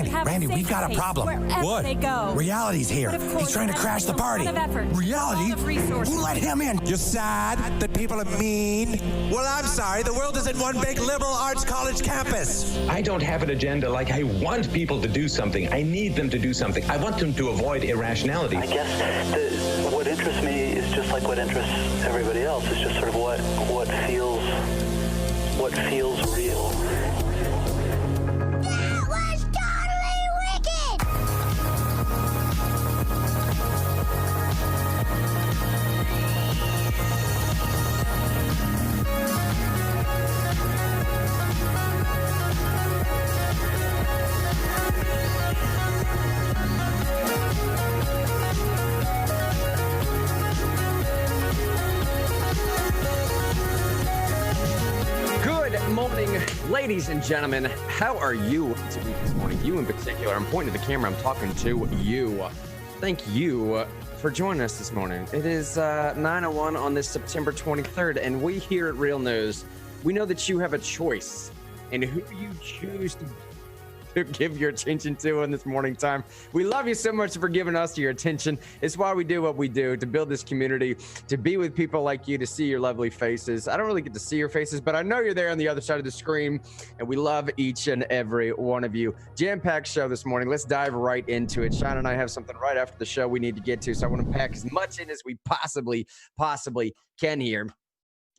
Randy, we've got a problem. What? They go. Reality's here. He's trying to crash the party. Reality? Who let him in? You're sad that people are mean? Well, I'm sorry. The world isn't one big liberal arts college campus. I don't have an agenda like I want people to do something. I need them to do something. I want them to avoid irrationality. I guess what interests me is just like what interests everybody else. It's just sort of what feels real. That was totally wicked! Good morning, ladies and gentlemen. How are you this morning? You in particular. I'm pointing to the camera. I'm talking to you. Thank you for joining us this morning. It is 9:01 on this September 23rd, and we here at Real News, we know that you have a choice in who you choose to give your attention to in this morning time. We love you so much for giving us your attention. It's why we do what we do, to build this community, to be with people like you, to see your lovely faces. I don't really get to see your faces, but I know you're there on the other side of the screen, and we love each and every one of you. Jam-packed show this morning. Let's dive right into it. Sean and I have something right after the show we need to get to, so I want to pack as much in as we possibly can here.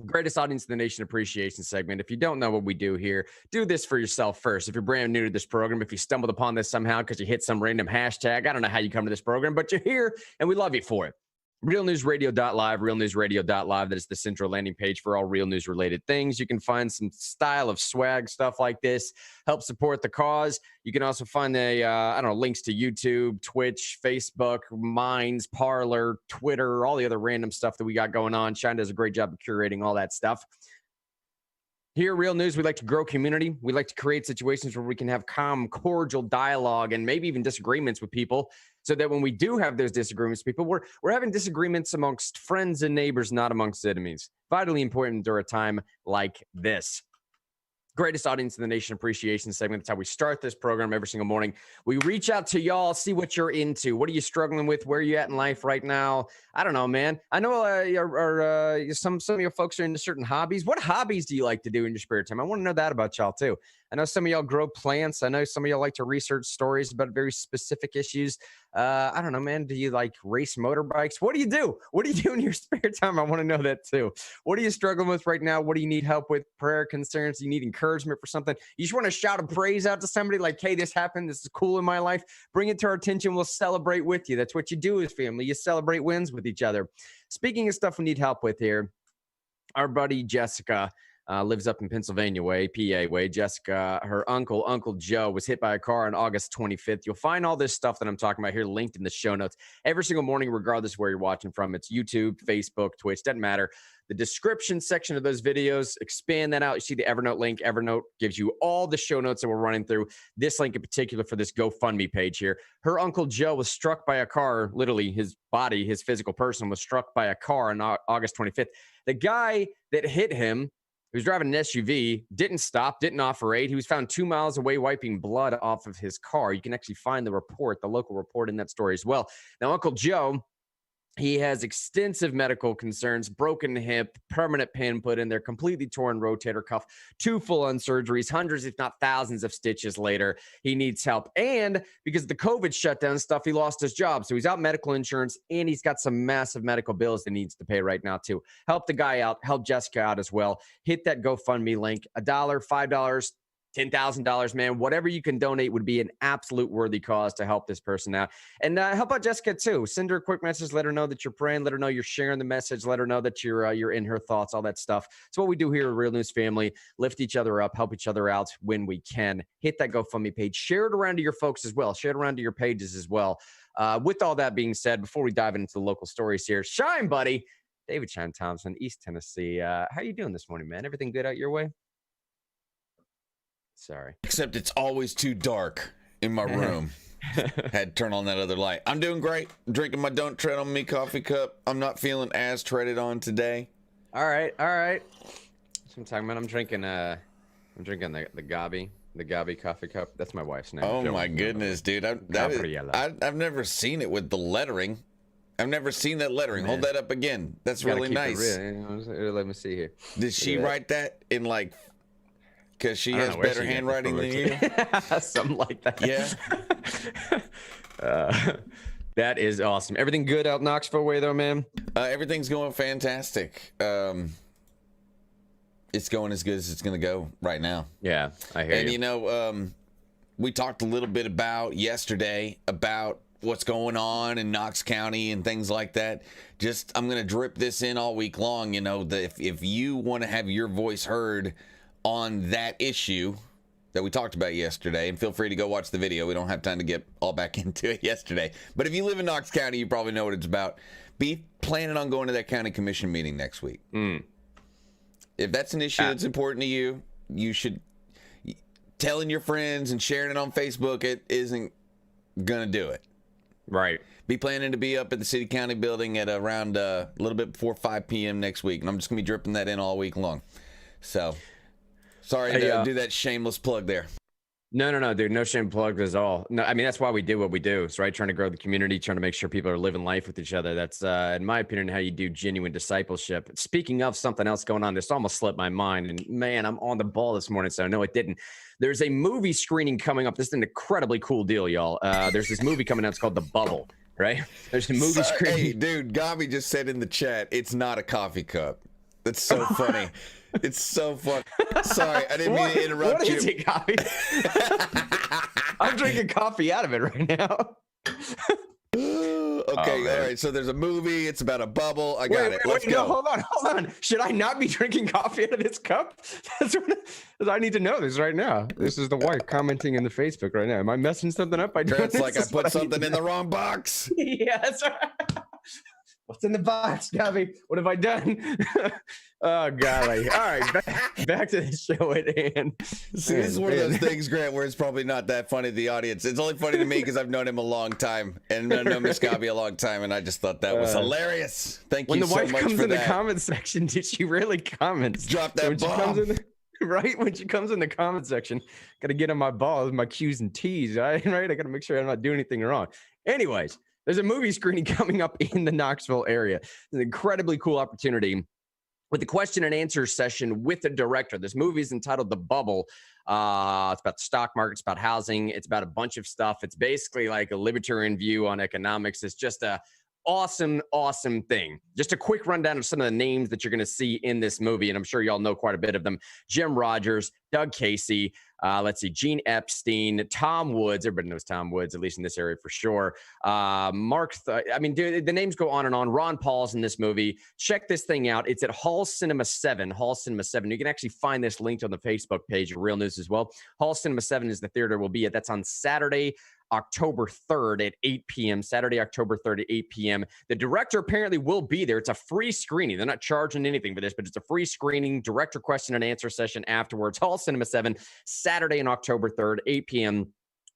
Greatest audience in the nation appreciation segment. If you don't know what we do here, do this for yourself first. If you're brand new to this program, if you stumbled upon this somehow because you hit some random hashtag, I don't know how you come to this program, but you're here and we love you for it. RealNewsRadio.live, RealNewsRadio.live. That is the central landing page for all real news related things. You can find some style of swag stuff like this. Help support the cause. You can also find the links to YouTube, Twitch, Facebook, Minds, Parler, Twitter, all the other random stuff that we got going on. Shine does a great job of curating all that stuff. Here at Real News, we like to grow community. We like to create situations where we can have calm, cordial dialogue and maybe even disagreements with people, so that when we do have those disagreements with people, we're having disagreements amongst friends and neighbors, not amongst enemies. Vitally important during a time like this. Greatest audience in the nation appreciation segment. That's how we start this program every single morning. We reach out to y'all, see what you're into. What are you struggling with? Where are you at in life right now? I don't know, man. I know some of your folks are into certain hobbies. What hobbies do you like to do in your spare time? I want to know that about y'all too. I know some of y'all grow plants. I know some of y'all like to research stories about very specific issues. I don't know, man. Do you like race motorbikes? What do you do? What do you do in your spare time? I want to know that too. What are you struggling with right now? What do you need help with? Prayer concerns? Do you need encouragement for something? You just want to shout a praise out to somebody like, hey, this happened. This is cool in my life. Bring it to our attention. We'll celebrate with you. That's what you do as family. You celebrate wins with each other. Speaking of stuff we need help with here, our buddy Jessica lives up in Pennsylvania way, PA way. Jessica, her Uncle Joe, was hit by a car on August 25th. You'll find all this stuff that I'm talking about here linked in the show notes every single morning, regardless of where you're watching from. It's YouTube, Facebook, Twitch, doesn't matter. The description section of those videos, expand that out. You see the Evernote link. Evernote gives you all the show notes that we're running through. This link in particular for this GoFundMe page here. Her Uncle Joe was struck by a car. Literally, his body, his physical person, was struck by a car on August 25th. The guy that hit him, he was driving an SUV, didn't stop, didn't offer aid. He was found 2 miles away wiping blood off of his car. You can actually find the report, the local report in that story as well. Now, Uncle Joe, he has extensive medical concerns, broken hip, permanent pin put in there, completely torn rotator cuff, 2 full-on surgeries, hundreds, if not thousands of stitches later. He needs help. And because of the COVID shutdown stuff, he lost his job. So he's out medical insurance, and he's got some massive medical bills that he needs to pay right now too. Help the guy out. Help Jessica out as well. Hit that GoFundMe link. $1, $5, $10,000, man. Whatever you can donate would be an absolute worthy cause to help this person out. And help out Jessica too. Send her a quick message. Let her know that you're praying. Let her know you're sharing the message. Let her know that you're in her thoughts, all that stuff. It's what we do here at Real News Family. Lift each other up, help each other out when we can. Hit that GoFundMe page. Share it around to your folks as well. Share it around to your pages as well. With all that being said, before we dive into the local stories here, Shine Buddy, David Shine Thompson, East Tennessee. How you doing this morning, man? Everything good out your way? Sorry. Except it's always too dark in my room. Had to turn on that other light. I'm doing great. I'm drinking my Don't Tread on Me coffee cup. I'm not feeling as treaded on today. All right. That's what I'm talking about. I'm drinking the Gabi. The Gabi coffee cup. That's my wife's name. Oh my goodness, dude! I've never seen it with the lettering. I've never seen that lettering. Hold that up again. That's really nice. Let me see here. Did she write that in like? Because she has better handwriting than you. Something like that. Yeah. That is awesome. Everything good out Knoxville way though, man? Everything's going fantastic. It's going as good as it's going to go right now. Yeah, I hear you. And you know, we talked a little bit about yesterday about what's going on in Knox County and things like that. Just, I'm going to drip this in all week long. You know, that if you want to have your voice heard on that issue that we talked about yesterday, and feel free to go watch the video. We don't have time to get all back into it yesterday. But if you live in Knox County, you probably know what it's about. Be planning on going to that county commission meeting next week. If that's an issue that's important to you, you should telling your friends and sharing it on Facebook. It isn't gonna do it. Right. Be planning to be up at the city county building at around a little bit before 5 p.m. next week, and I'm just gonna be dripping that in all week long. So sorry to do that shameless plug there. No, dude. No shame plugged at all. No, I mean, that's why we do what we do. It's right. Trying to grow the community, trying to make sure people are living life with each other. That's, in my opinion, how you do genuine discipleship. Speaking of something else going on, this almost slipped my mind. And man, I'm on the ball this morning, so no, it didn't. There's a movie screening coming up. This is an incredibly cool deal, y'all. There's this movie coming out. It's called The Bubble, right? There's a movie screening. Hey, dude, Gabi just said in the chat, it's not a coffee cup. That's so funny. It's so fun. Sorry, I didn't mean to interrupt you. What is it, Gabi? I'm drinking coffee out of it right now. Okay, all right. So there's a movie. It's about a bubble. I got it. Let's go. No, hold on. Should I not be drinking coffee out of this cup? I need to know this right now. This is the wife commenting in the Facebook right now. Am I messing something up? It's like I put something in the wrong box. Yeah, that's right. What's in the box, Gabi? What have I done? Oh, golly. All right, back to the show at hand. See, this is one of those things, Grant, where it's probably not that funny to the audience. It's only funny to me because I've known him a long time, and I've known Miss Gabi a long time, and I just thought that was hilarious. Thank you so much for that. When the wife comes in the comment section, did she really comment? Drop that bomb. Right when she comes in the comment section, got to get on my balls, my Q's and T's, right? I got to make sure I'm not doing anything wrong. Anyways, there's a movie screening coming up in the Knoxville area. It's an incredibly cool opportunity with the question and answer session with the director. This movie is entitled The Bubble. It's about the stock market. It's about housing. It's about a bunch of stuff. It's basically like a libertarian view on economics. It's just a awesome thing. Just a quick rundown of some of the names that you're going to see in this movie, and I'm sure y'all know quite a bit of them. Jim Rogers, Doug Casey, let's see, Gene Epstein, Tom Woods. Everybody knows Tom Woods, at least in this area for sure. Dude, the names go on and on. Ron Paul's in this movie. Check this thing out. It's at Hall Cinema 7. Hall Cinema 7. You can actually find this linked on the Facebook page of Real News as well. Hall Cinema 7 is the theater we'll be at. That's on Saturday, October 3rd at 8 p.m. Saturday, October 3rd at 8 p.m. The director apparently will be there. It's a free screening. They're not charging anything for this, but it's a free screening, director question and answer session afterwards. Hall Cinema 7, Saturday and October 3rd, 8 p.m.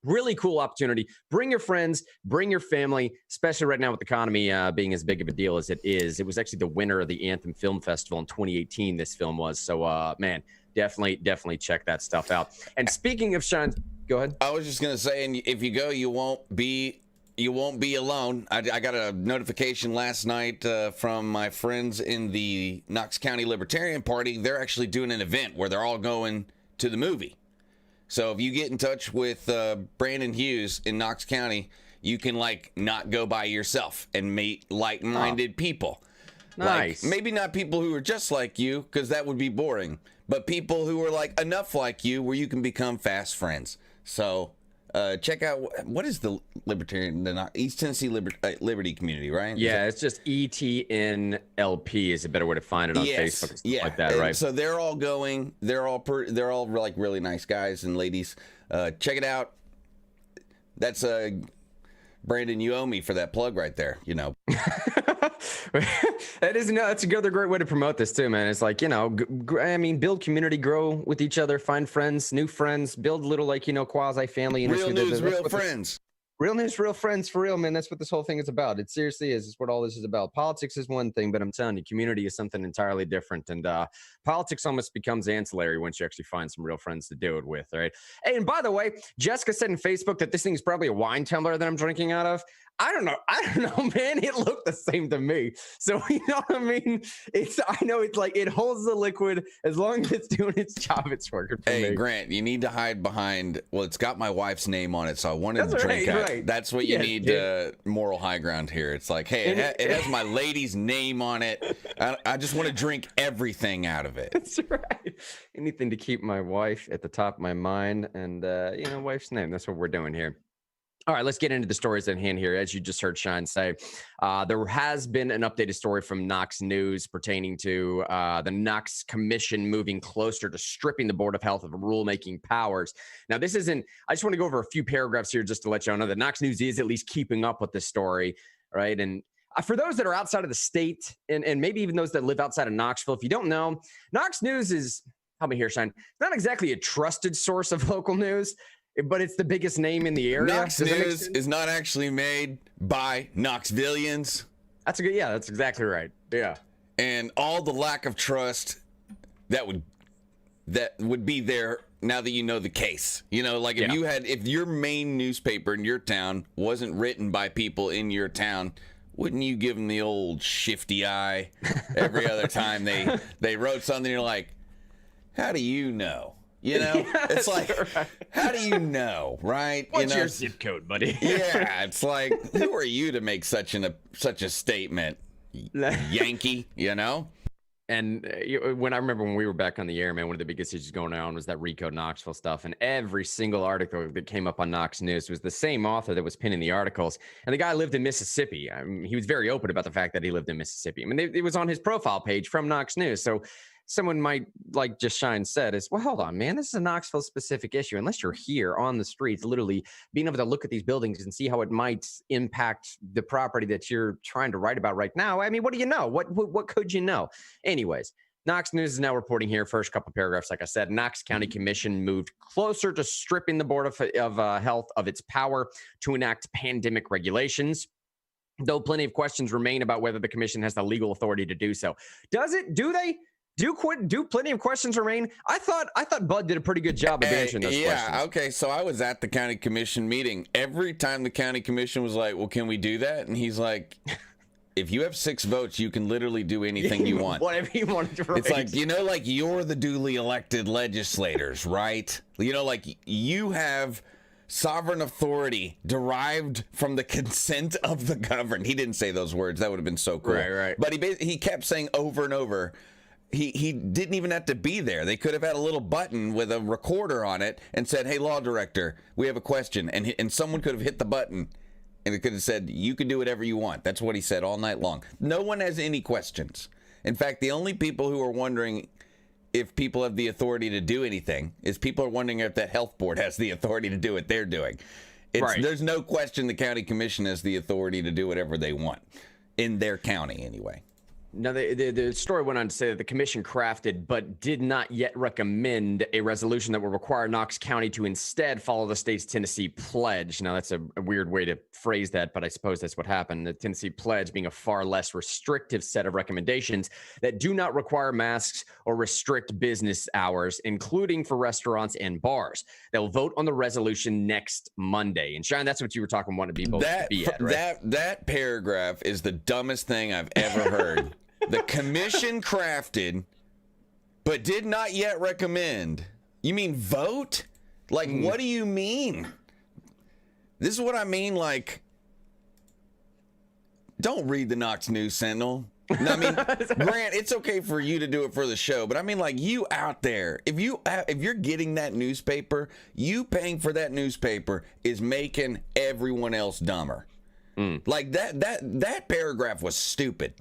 Really cool opportunity. Bring your friends, bring your family, especially right now with the economy being as big of a deal as it is. It was actually the winner of the Anthem Film Festival in 2018, this film was. So, man, definitely check that stuff out. And speaking of Sean, go ahead. I was just going to say, and if you go, you won't be alone. I got a notification last night from my friends in the Knox County Libertarian Party. They're actually doing an event where they're all going to the movie. So if you get in touch with Brandon Hughes in Knox County, you can not go by yourself and meet like-minded people. Nice. Maybe not people who are just like you, because that would be boring, but people who are enough like you where you can become fast friends. So check out, what is the East Tennessee Liberty Community, right? Yeah, it's just ETNLP is a better way to find it on Facebook and stuff like that, right? So they're all going. They're all really nice guys and ladies. Check it out. That's Brandon, you owe me for that plug right there. You know. That's another great way to promote this too, man. It's build community, grow with each other, find friends, new friends, build little quasi family. Real news, real friends. Real news, real friends, for real, man. That's what this whole thing is about. It seriously is. It's what all this is about. Politics is one thing, but I'm telling you, community is something entirely different. And politics almost becomes ancillary once you actually find some real friends to do it with, right? Hey, and by the way, Jessica said in Facebook that this thing is probably a wine tumbler that I'm drinking out of. I don't know, man. It looked the same to me. So, you know what I mean? I know it's like it holds the liquid. As long as it's doing its job, it's working for me. Hey, Grant, you need to hide behind, well, it's got my wife's name on it, so I wanted to drink out. Right. That's what you need, moral high ground here. It's like, hey, it has my lady's name on it. I just want to drink everything out of it. That's right. Anything to keep my wife at the top of my mind and, wife's name. That's what we're doing here. All right, let's get into the stories at hand here. As you just heard Shine say, there has been an updated story from Knox News pertaining to the Knox Commission moving closer to stripping the Board of Health of rulemaking powers. Now, this isn't, I just want to go over a few paragraphs here just to let you know that Knox News is at least keeping up with this story, right? And for those that are outside of the state and maybe even those that live outside of Knoxville, if you don't know, Knox News is, help me here, Shine, not exactly a trusted source of local news, but it's the biggest name in the area. Knox News is not actually made by Knoxvillians. That's exactly right. Yeah. And all the lack of trust that would be there now that you know the case. You know, like if your main newspaper in your town wasn't written by people in your town, wouldn't you give them the old shifty eye every other time they wrote something? You're like, how do you know? You know, it's like, how do you know, right? What's your zip code, buddy? Yeah, it's like, who are you to make such a statement, Yankee? You know. And when I remember when we were back on the air, man, one of the biggest issues going on was that Rico Knoxville stuff. And every single article that came up on Knox News was the same author that was pinning the articles. And the guy lived in Mississippi. I mean, he was very open about the fact that he lived in Mississippi. I mean, it was on his profile page from Knox News. So someone might, like just Shine said, is, well, hold on, man, this is a Knoxville specific issue. Unless you're here on the streets, literally being able to look at these buildings and see how it might impact the property that you're trying to write about right now. I mean, what do you know? What could you know? Anyways, Knox News is now reporting here, first couple of paragraphs, like I said, Knox County Commission moved closer to stripping the Board of Health of its power to enact pandemic regulations, though plenty of questions remain about whether the commission has the legal authority to do so. Do they? Do plenty of questions remain? I thought Bud did a pretty good job of answering those questions. Yeah, okay, so I was at the county commission meeting. Every time the county commission was like, well, can we do that? And he's like, if you have 6 votes, you can literally do anything you want. Whatever you want to write. It's like, like you're the duly elected legislators, right? Like you have sovereign authority derived from the consent of the governed. He didn't say those words. That would have been so cool. Right. But he kept saying over and over, he didn't even have to be there. They could have had a little button with a recorder on it and said, hey, law director, we have a question. And someone could have hit the button and it could have said, you can do whatever you want. That's what he said all night long. No one has any questions. In fact, the only people who are wondering if people have the authority to do anything is people are wondering if that health board has the authority to do what they're doing. There's no question the county commission has the authority to do whatever they want in their county anyway. Now, the story went on to say that the commission crafted but did not yet recommend a resolution that would require Knox County to instead follow the state's Tennessee pledge. Now, that's a weird way to phrase that, but I suppose that's what happened. The Tennessee pledge being a far less restrictive set of recommendations that do not require masks or restrict business hours, including for restaurants and bars. They'll vote on the resolution next Monday. And Shine, that's what you were talking about people to be at, right? That paragraph is the dumbest thing I've ever heard. The commission crafted, but did not yet recommend. You mean vote? Like, what do you mean? This is what I mean. Like, don't read the Knox News Sentinel. I mean, Grant, it's okay for you to do it for the show, but I mean, like, you out there, if you're getting that newspaper, you paying for that newspaper is making everyone else dumber. Like that paragraph was stupid.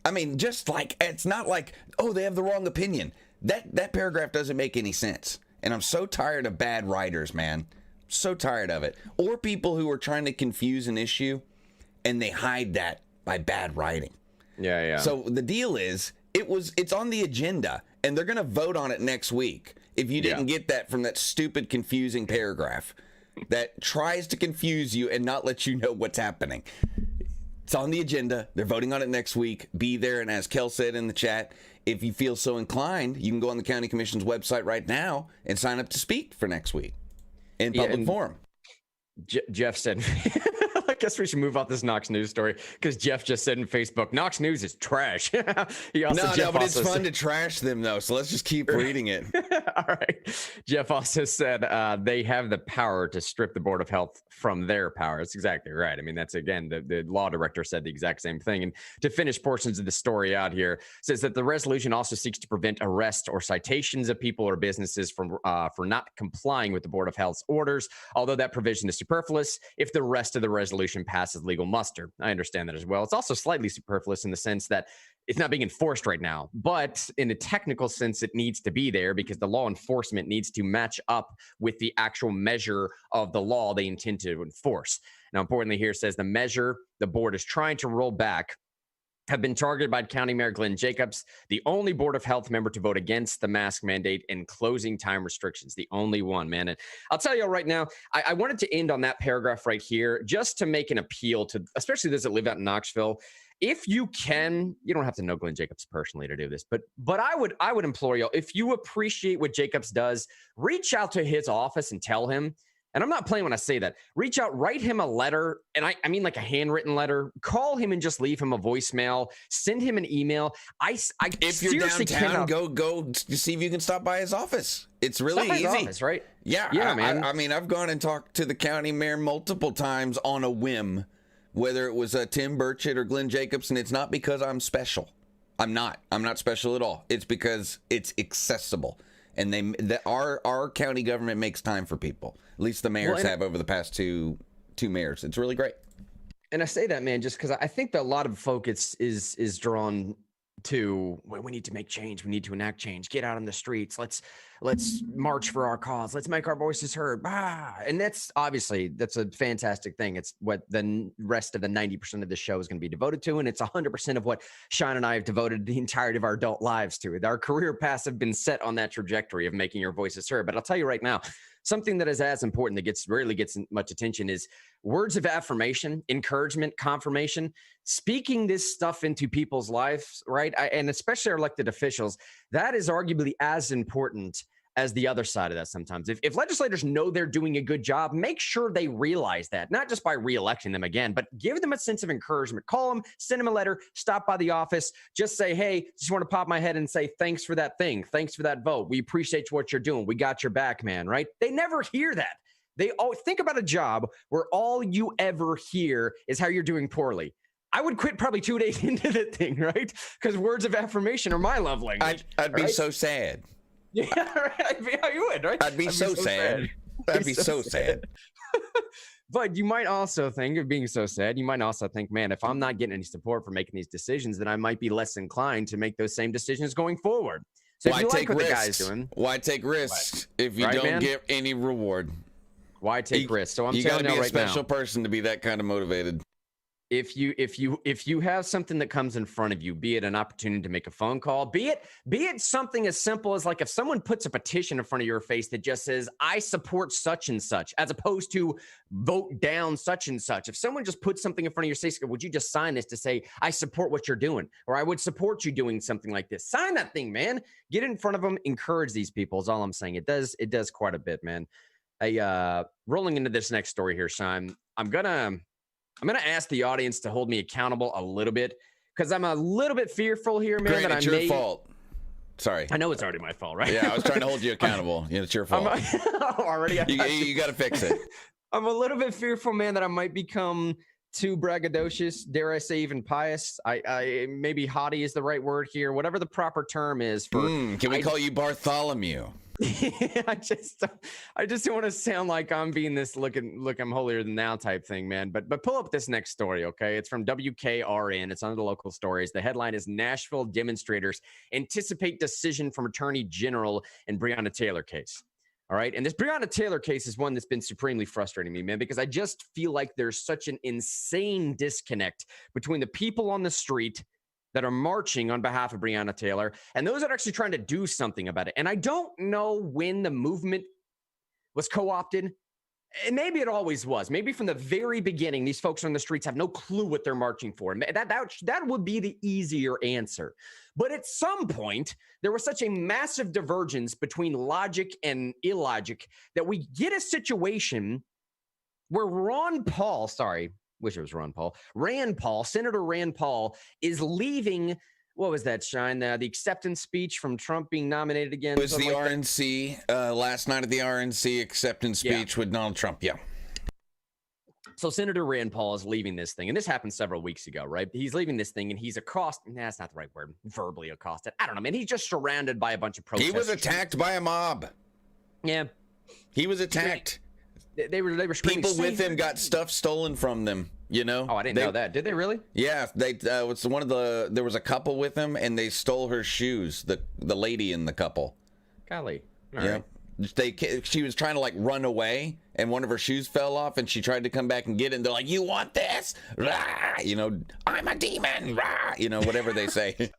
I mean, just like, it's not like, oh, they have the wrong opinion. That paragraph doesn't make any sense. And I'm so tired of bad writers, man. So tired of it. Or people who are trying to confuse an issue and they hide that by bad writing. Yeah. So the deal is, it's on the agenda and they're going to vote on it next week. If you didn't get that from that stupid, confusing paragraph. that tries to confuse you and not let you know what's happening. It's on the agenda. They're voting on it next week. Be there. And as Kel said in the chat, if you feel so inclined, you can go on the county commission's website right now and sign up to speak for next week in public forum. Jeff said, I guess we should move off this Knox News story because Jeff just said in Facebook, Knox News is trash. But it's fun to trash them, though. So let's just keep reading it. All right. Jeff also said they have the power to strip the Board of Health from their power. That's exactly right. I mean, that's, again, the law director said the exact same thing. And to finish portions of the story out here, says that the resolution also seeks to prevent arrests or citations of people or businesses from for not complying with the Board of Health's orders, although that provision is superfluous if the rest of the resolution passes legal muster. I understand that as well. It's also slightly superfluous in the sense that it's not being enforced right now, but in a technical sense, it needs to be there because the law enforcement needs to match up with the actual measure of the law they intend to enforce. Now, importantly here, it says the measure the board is trying to roll back have been targeted by County Mayor Glenn Jacobs, the only Board of Health member to vote against the mask mandate and closing time restrictions. The only one, man. And I'll tell you right now, I wanted to end on that paragraph right here just to make an appeal to, especially those that live out in Knoxville. If you can, you don't have to know Glenn Jacobs personally to do this, but I would implore you, if you appreciate what Jacobs does, reach out to his office and tell him. And I'm not playing when I say that. Reach out, write him a letter, and I mean like a handwritten letter. Call him and just leave him a voicemail. Send him an email. If you're downtown, go see if you can stop by his office. It's really easy. His office, right? Yeah, man. I mean, I've gone and talked to the county mayor multiple times on a whim, whether it was Tim Burchett or Glenn Jacobs, and it's not because I'm special. I'm not special at all. It's because it's accessible. And our county government makes time for people. At least the mayors have over the past two mayors. It's really great. And I say that, man, just because I think that a lot of focus is drawn to, well, we need to make change. We need to enact change. Get out on the streets. Let's march for our cause. Let's make our voices heard. And that's a fantastic thing. It's what the rest of the 90% of the show is going to be devoted to. And it's 100% of what Sean and I have devoted the entirety of our adult lives to. Our career paths have been set on that trajectory of making your voices heard. But I'll tell you right now, something that is as important that rarely gets much attention is words of affirmation, encouragement, confirmation, speaking this stuff into people's lives, right? And especially our elected officials, that is arguably as important as the other side of that sometimes. If legislators know they're doing a good job, make sure they realize that, not just by re-electing them again, but give them a sense of encouragement. Call them, send them a letter, stop by the office, just say, hey, just want to pop my head and say, thanks for that thing. Thanks for that vote. We appreciate what you're doing. We got your back, man, right? They never hear that. They always think about a job where all you ever hear is how you're doing poorly. I would quit probably 2 days into the thing, right? Because words of affirmation are my love language. I'd be so sad. Yeah, right. You would, right? I'd be so sad. I'd be so sad. But you might also think of being so sad. You might also think, man, if I'm not getting any support for making these decisions, then I might be less inclined to make those same decisions going forward. So if you like what the guy's doing, why take risks if you don't get any reward? Why take risks? So you got to be a special person to be that kind of motivated. If you have something that comes in front of you, be it an opportunity to make a phone call, be it something as simple as like if someone puts a petition in front of your face that just says, I support such and such, as opposed to vote down such and such. If someone just puts something in front of your face, would you just sign this to say, I support what you're doing, or I would support you doing something like this? Sign that thing, man. Get in front of them. Encourage these people is all I'm saying. It does quite a bit, man. Rolling into this next story here, Sean, I'm gonna ask the audience to hold me accountable a little bit because I'm a little bit fearful here, man. Grant, it's your fault. Sorry. I know it's already my fault, right? Yeah, I was trying to hold you accountable. It's your fault. Already? You got to fix it. I'm a little bit fearful, man, that I might become too braggadocious, dare I say even pious. I maybe haughty is the right word here. Whatever the proper term is for. Can we call you Bartholomew? I just don't want to sound like I'm being this look I'm holier than thou type thing, man. But pull up this next story, okay? It's from WKRN. It's under the local stories. The headline is Nashville demonstrators anticipate decision from Attorney General in Breonna Taylor case. All right. And this Breonna Taylor case is one that's been supremely frustrating me, man, because I just feel like there's such an insane disconnect between the people on the street that are marching on behalf of Breonna Taylor and those that are actually trying to do something about it. And I don't know when the movement was co-opted And maybe it always was. Maybe from the very beginning, these folks on the streets have no clue what they're marching for. That would be the easier answer. But at some point, there was such a massive divergence between logic and illogic that we get a situation where Rand Paul, Senator Rand Paul is leaving. What was that, Shine? The acceptance speech from Trump being nominated again? It was the RNC, last night at the RNC acceptance speech with Donald Trump, So Senator Rand Paul is leaving this thing, and this happened several weeks ago, right? He's leaving this thing, and he's accosted. That's not the right word. Verbally accosted. I don't know, man. He's just surrounded by a bunch of protesters. He was attacked by a mob. Yeah. He was attacked. They were screaming. People with him got stuff stolen from them. You know? Oh, I didn't know that. Did they really? Yeah, there was a couple with him, and they stole her shoes. The lady in the couple. Golly. All right. She was trying to like run away, and one of her shoes fell off, and she tried to come back and get it. And they're like, "You want this? Rah! You know, I'm a demon." Rah! You know, whatever they say.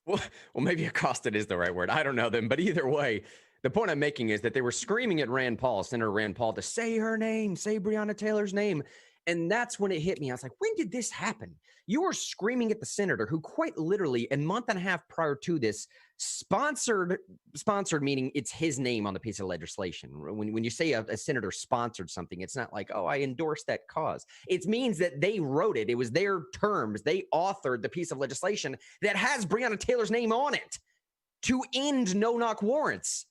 well, maybe accosted is the right word. I don't know them, but either way. The point I'm making is that they were screaming at Senator Rand Paul, to say her name, say Breonna Taylor's name. And that's when it hit me. I was like, when did this happen? You were screaming at the senator who quite literally a month and a half prior to this sponsored, meaning it's his name on the piece of legislation. When you say a senator sponsored something, it's not like, oh, I endorse that cause. It means that they wrote it. It was their terms. They authored the piece of legislation that has Breonna Taylor's name on it to end no-knock warrants.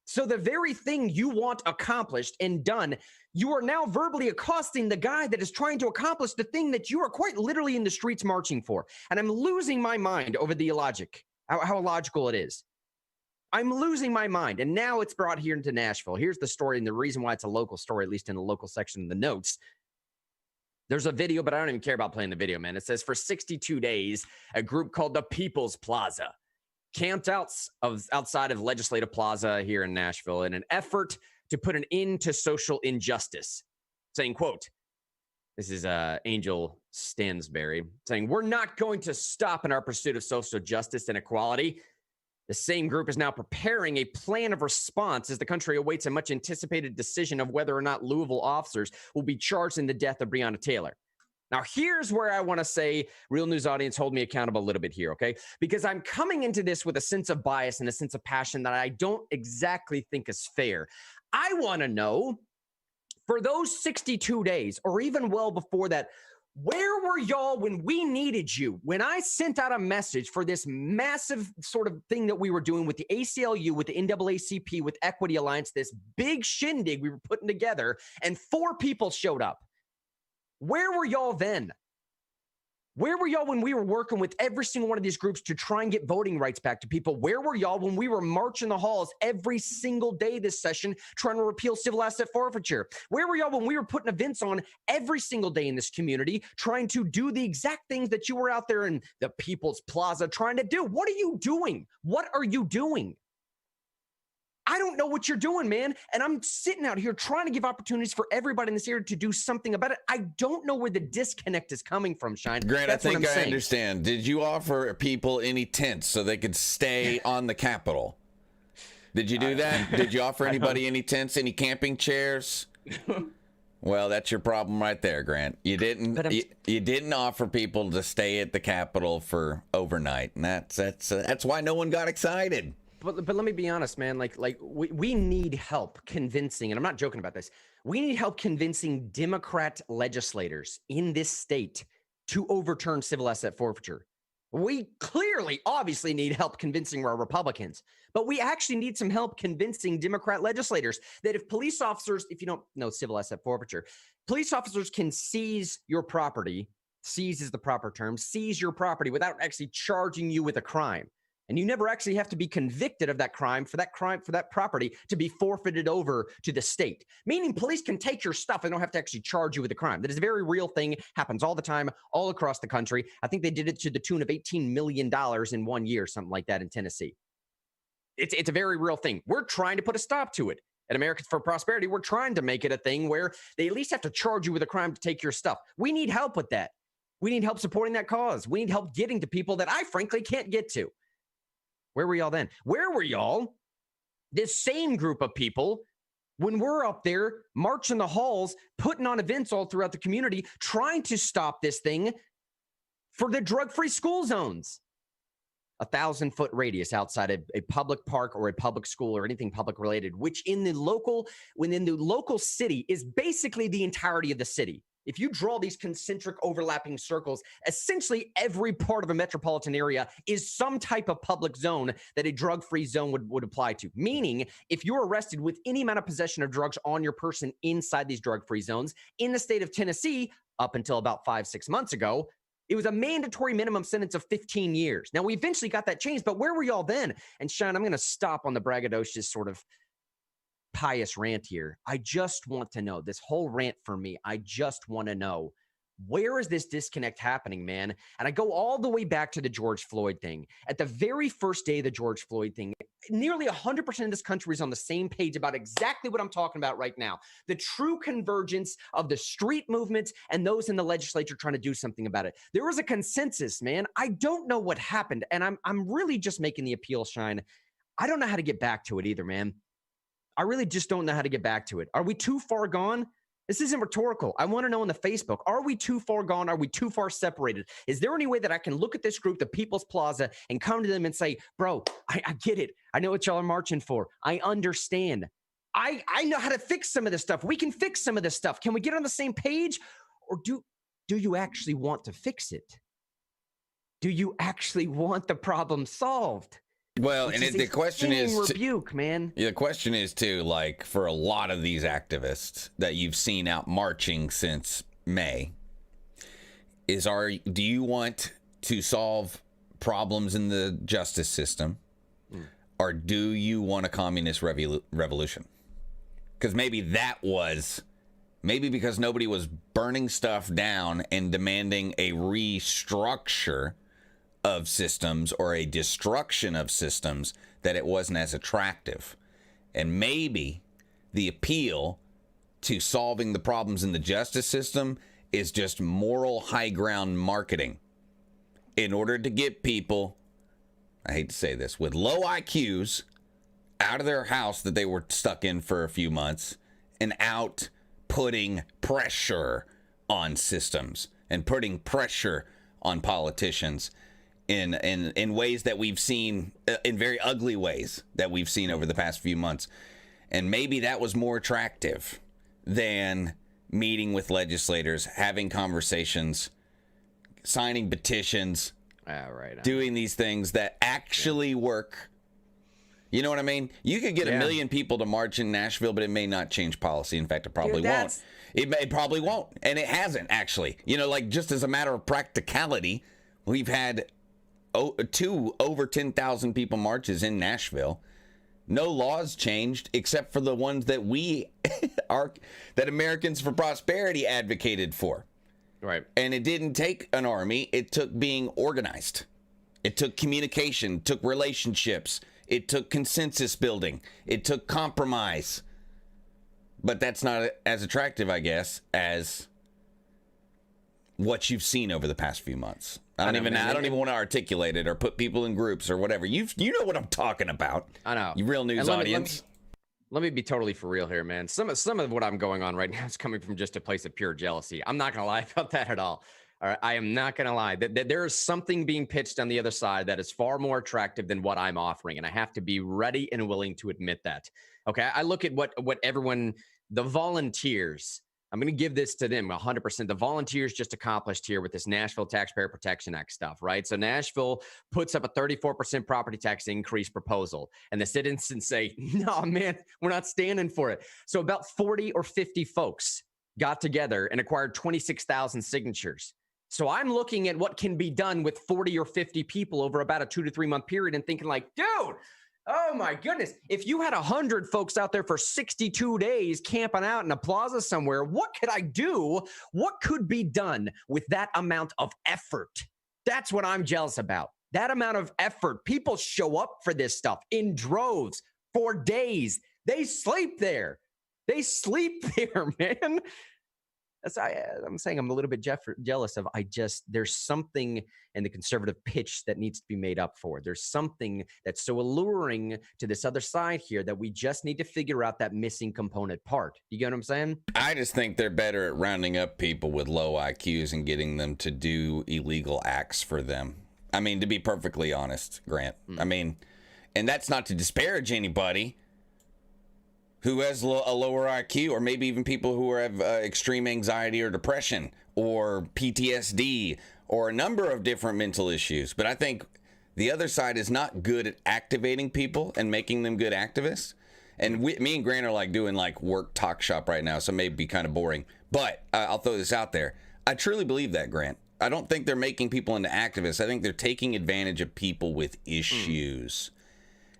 So the very thing you want accomplished and done, you are now verbally accosting the guy that is trying to accomplish the thing that you are quite literally in the streets marching for. And I'm losing my mind over the illogic, how illogical it is. I'm losing my mind. And now it's brought here into Nashville. Here's the story, and the reason why it's a local story, at least in the local section of the notes. There's a video, but I don't even care about playing the video, man. It says, for 62 days, a group called the People's Plaza camped outside of Legislative Plaza here in Nashville in an effort to put an end to social injustice, saying, quote, this is Angel Stansberry, saying, we're not going to stop in our pursuit of social justice and equality. The same group is now preparing a plan of response as the country awaits a much anticipated decision of whether or not Louisville officers will be charged in the death of Breonna Taylor. Now, here's where I want to say, Real News audience, hold me accountable a little bit here, okay? Because I'm coming into this with a sense of bias and a sense of passion that I don't exactly think is fair. I want to know, for those 62 days, or even well before that, where were y'all when we needed you? When I sent out a message for this massive sort of thing that we were doing with the ACLU, with the NAACP, with Equity Alliance, this big shindig we were putting together, and 4 people showed up. Where were y'all then? Where were y'all when we were working with every single one of these groups to try and get voting rights back to people? Where were y'all when we were marching the halls every single day this session trying to repeal civil asset forfeiture? Where were y'all when we were putting events on every single day in this community trying to do the exact things that you were out there in the People's Plaza trying to do? What are you doing? What are you doing? I don't know what you're doing, man. And I'm sitting out here trying to give opportunities for everybody in this area to do something about it. I don't know where the disconnect is coming from, Shine. Grant, I think I understand. Did you offer people any tents so they could stay on the Capitol? Did you do that? Did you offer anybody any tents, any camping chairs? Well, that's your problem right there, Grant. You didn't. You didn't offer people to stay at the Capitol for overnight, and that's why no one got excited. But let me be honest, man. Like we need help convincing, and I'm not joking about this. We need help convincing Democrat legislators in this state to overturn civil asset forfeiture. We clearly, obviously need help convincing our Republicans, but we actually need some help convincing Democrat legislators that if police officers, if you don't know civil asset forfeiture, police officers can seize your property. Seize is the proper term. Seize your property without actually charging you with a crime. And you never actually have to be convicted of that crime for that property to be forfeited over to the state. Meaning police can take your stuff and don't have to actually charge you with a crime. That is a very real thing. Happens all the time, all across the country. I think they did it to the tune of $18 million in 1 year, something like that in Tennessee. It's a very real thing. We're trying to put a stop to it. At Americans for Prosperity, we're trying to make it a thing where they at least have to charge you with a crime to take your stuff. We need help with that. We need help supporting that cause. We need help getting to people that I frankly can't get to. Where were y'all then? Where were y'all? This same group of people when we're up there marching the halls, putting on events all throughout the community, trying to stop this thing for the drug-free school zones. 1,000-foot radius outside a public park or a public school or anything public related, which within the local city is basically the entirety of the city. If you draw these concentric overlapping circles, essentially every part of a metropolitan area is some type of public zone that a drug-free zone would apply to. Meaning, if you're arrested with any amount of possession of drugs on your person inside these drug-free zones, in the state of Tennessee, up until about 5-6 months ago, it was a mandatory minimum sentence of 15 years. Now, we eventually got that changed, but where were y'all then? And Sean, I'm going to stop on the braggadocious sort of pious rant here. I just want to know, this whole rant for me, I just want to know, where is this disconnect happening, man? And I go all the way back to the George Floyd thing. At the very first day of the George Floyd thing, nearly 100% of this country is on the same page about exactly what I'm talking about right now. The true convergence of the street movements and those in the legislature trying to do something about it. There was a consensus, man. I don't know what happened, and I'm really just making the appeal, Shine. I don't know how to get back to it either, man. I really just don't know how to get back to it. Are we too far gone? This isn't rhetorical. I want to know on the Facebook, are we too far gone? Are we too far separated? Is there any way that I can look at this group, the People's Plaza, and come to them and say, bro, I get it. I know what y'all are marching for. I understand. I know how to fix some of this stuff. We can fix some of this stuff. Can we get on the same page? Or do you actually want to fix it? Do you actually want the problem solved? Well, and the question is, rebuke, man. Yeah, the question is too, like, for a lot of these activists that you've seen out marching since May, do you want to solve problems in the justice system, or do you want a communist revolution? Because maybe because nobody was burning stuff down and demanding a restructure of systems or a destruction of systems, that it wasn't as attractive. And maybe the appeal to solving the problems in the justice system is just moral high ground marketing in order to get people, I hate to say this, with low IQs out of their house that they were stuck in for a few months and out putting pressure on systems and putting pressure on politicians in ways that we've seen, in very ugly ways that we've seen over the past few months. And maybe that was more attractive than meeting with legislators, having conversations, signing petitions, doing these things that actually work. You know what I mean? You could get 1 million people to march in Nashville, but it may not change policy. In fact, it probably won't. It probably won't. And it hasn't, actually. You know, like, just as a matter of practicality, we've had two over 10,000 people marches in Nashville. No laws changed except for the ones that that Americans for Prosperity advocated for. Right. And it didn't take an army. It took being organized. It took communication, it took relationships, it took consensus building, it took compromise. But that's not as attractive, I guess, as what you've seen over the past few months. I don't even want to articulate it or put people in groups or whatever. You know what I'm talking about. I know. You real news audience. Let me be totally for real here, man. Some of what I'm going on right now is coming from just a place of pure jealousy. I'm not going to lie about that at all. All right, I am not going to lie. There is something being pitched on the other side that is far more attractive than what I'm offering, and I have to be ready and willing to admit that. Okay, I look at what everyone, the volunteers, I'm going to give this to them 100%. The volunteers just accomplished here with this Nashville Taxpayer Protection Act stuff, right? So Nashville puts up a 34% property tax increase proposal, and the citizens say, no, man, we're not standing for it. So about 40 or 50 folks got together and acquired 26,000 signatures. So I'm looking at what can be done with 40 or 50 people over about a 2 to 3 month period and thinking like, dude, oh my goodness. If you had 100 folks out there for 62 days camping out in a plaza somewhere, what could I do? What could be done with that amount of effort? That's what I'm jealous about. That amount of effort. People show up for this stuff in droves for days. They sleep there. They sleep there, man. I'm saying I'm a little bit jealous of. There's something in the conservative pitch that needs to be made up for. There's something that's so alluring to this other side here that we just need to figure out that missing component part. You get what I'm saying? I just think they're better at rounding up people with low IQs and getting them to do illegal acts for them. I mean, to be perfectly honest, Grant. I mean, and that's not to disparage anybody who has a lower IQ, or maybe even people who have extreme anxiety or depression or PTSD or a number of different mental issues. But I think the other side is not good at activating people and making them good activists. And me and Grant are like doing like work talk shop right now, so it may be kind of boring. But I'll throw this out there. I truly believe that, Grant. I don't think they're making people into activists. I think they're taking advantage of people with issues.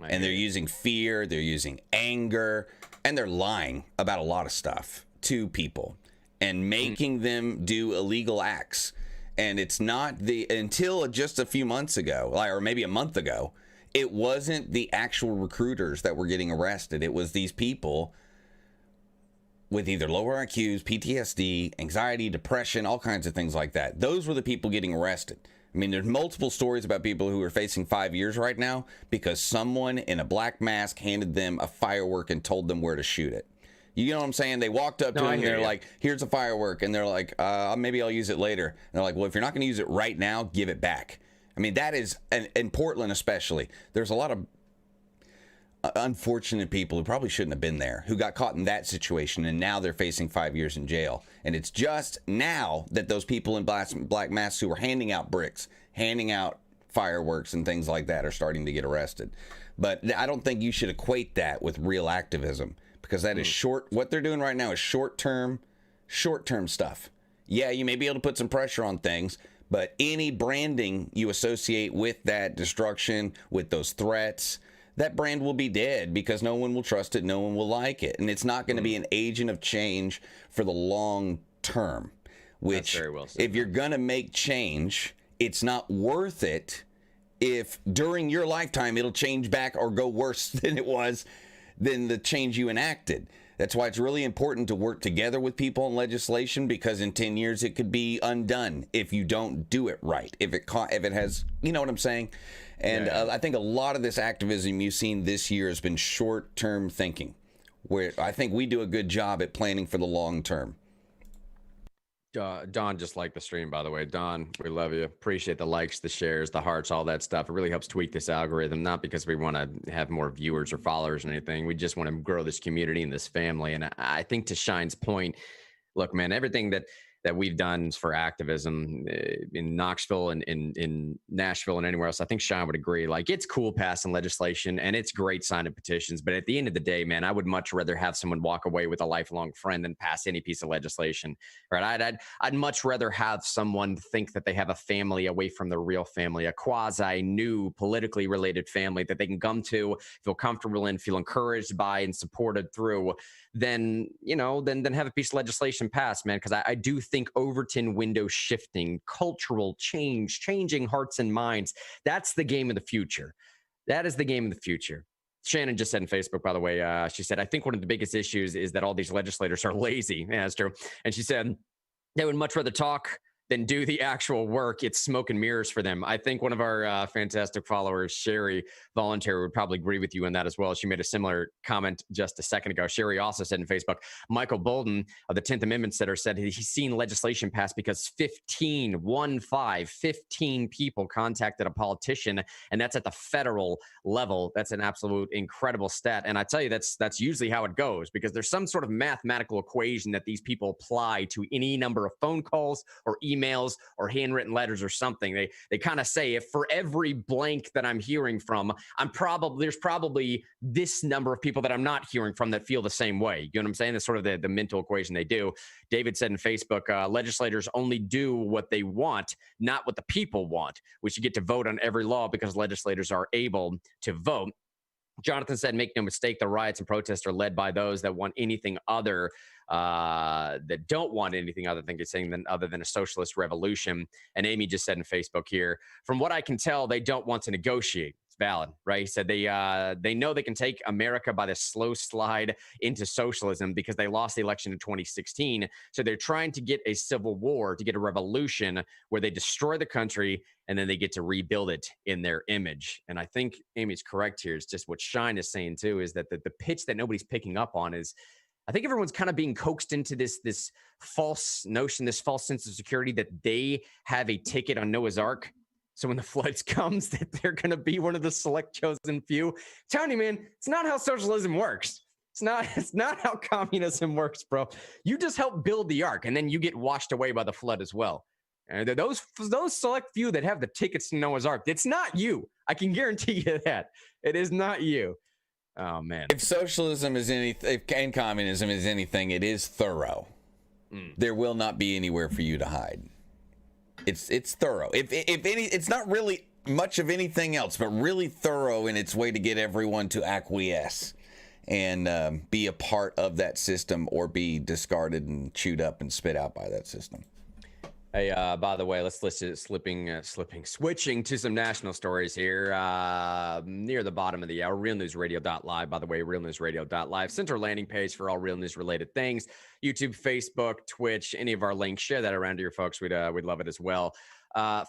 And they're using fear, they're using anger, and they're lying about a lot of stuff to people and making them do illegal acts. And it's not until just a few months ago, or maybe a month ago, it wasn't the actual recruiters that were getting arrested. It was these people with either lower IQs, PTSD, anxiety, depression, all kinds of things like that. Those were the people getting arrested. I mean, there's multiple stories about people who are facing 5 years right now because someone in a black mask handed them a firework and told them where to shoot it. You know what I'm saying? They walked up to them and they're like, here's a firework. And they're like, maybe I'll use it later. And they're like, well, if you're not going to use it right now, give it back. I mean, that is, in Portland especially, there's a lot of unfortunate people who probably shouldn't have been there, who got caught in that situation, and now they're facing 5 years in jail. And it's just now that those people in black masks who were handing out bricks, handing out fireworks and things like that are starting to get arrested. But I don't think you should equate that with real activism, because that is what they're doing right now is short-term stuff. Yeah, you may be able to put some pressure on things, but any branding you associate with that destruction, with those threats, that brand will be dead because no one will trust it, no one will like it. And it's not going to be an agent of change for the long term, which very well said. If you're going to make change, it's not worth it if during your lifetime it'll change back or go worse than it was than the change you enacted. That's why it's really important to work together with people in legislation, because in 10 years it could be undone if you don't do it right. If it has, you know what I'm saying? And I think a lot of this activism you've seen this year has been short-term thinking, where I think we do a good job at planning for the long term. Don just liked the stream, by the way. Don, we love you. Appreciate the likes, the shares, the hearts, all that stuff. It really helps tweak this algorithm, not because we want to have more viewers or followers or anything. We just want to grow this community and this family. And I think, to Shine's point, look, man, everything that we've done for activism in Knoxville and in Nashville and anywhere else, I think Shine would agree. Like, it's cool passing legislation and it's great signing petitions, but at the end of the day, man, I would much rather have someone walk away with a lifelong friend than pass any piece of legislation. Right? I'd much rather have someone think that they have a family away from their real family, a quasi new politically related family that they can come to, feel comfortable in, feel encouraged by, and supported through, than have a piece of legislation passed, man. Because I do think Overton window shifting, cultural change, changing hearts and minds, that's the game of the future. That is the game of the future. Shannon just said on Facebook, by the way, she said, I think one of the biggest issues is that all these legislators are lazy. Yeah, that's true. And she said they would much rather talk than do the actual work. It's smoke and mirrors for them. I think one of our fantastic followers, Sherry Voluntary, would probably agree with you on that as well. She made a similar comment just a second ago. Sherry also said on Facebook, Michael Bolden of the 10th Amendment Center said he's seen legislation passed because 15 people contacted a politician, and that's at the federal level. That's an absolute incredible stat. And I tell you, that's usually how it goes, because there's some sort of mathematical equation that these people apply to any number of phone calls or emails or handwritten letters or something. They kind of say, if for every blank that I'm hearing from, there's probably this number of people that I'm not hearing from that feel the same way. You know what I'm saying? That's sort of the mental equation they do. David said in Facebook, legislators only do what they want, not what the people want. We should get to vote on every law because legislators are able to vote. Jonathan said, make no mistake, the riots and protests are led by those that want anything other, that don't want anything other than a socialist revolution. And Amy just said in Facebook here, from what I can tell, they don't want to negotiate. valid, right? He said they know they can take America by the slow slide into socialism because they lost the election in 2016. So they're trying to get a civil war, to get a revolution where they destroy the country and then they get to rebuild it in their image. And I think Amy's correct here. It's just what Shine is saying too, is that the pitch that nobody's picking up on is, I think everyone's kind of being coaxed into this false notion, this false sense of security that they have a ticket on Noah's Ark. So when the floods comes, that they're going to be one of the select chosen few. I'm telling you, man, it's not how socialism works. It's not how communism works, bro. You just help build the ark, and then you get washed away by the flood as well. And those select few that have the tickets to Noah's Ark, it's not you. I can guarantee you that. It is not you. Oh, man. If socialism is anything, and communism is anything, it is thorough. There will not be anywhere for you to hide. It's thorough. If any, it's not really much of anything else, but really thorough in its way to get everyone to acquiesce and be a part of that system or be discarded and chewed up and spit out by that system. Hey, by the way, let's switching to some national stories here. Near the bottom of the hour, realnewsradio.live, by the way, realnewsradio.live. Center landing page for all real news related things. YouTube, Facebook, Twitch, any of our links. Share that around to your folks. We'd love it as well.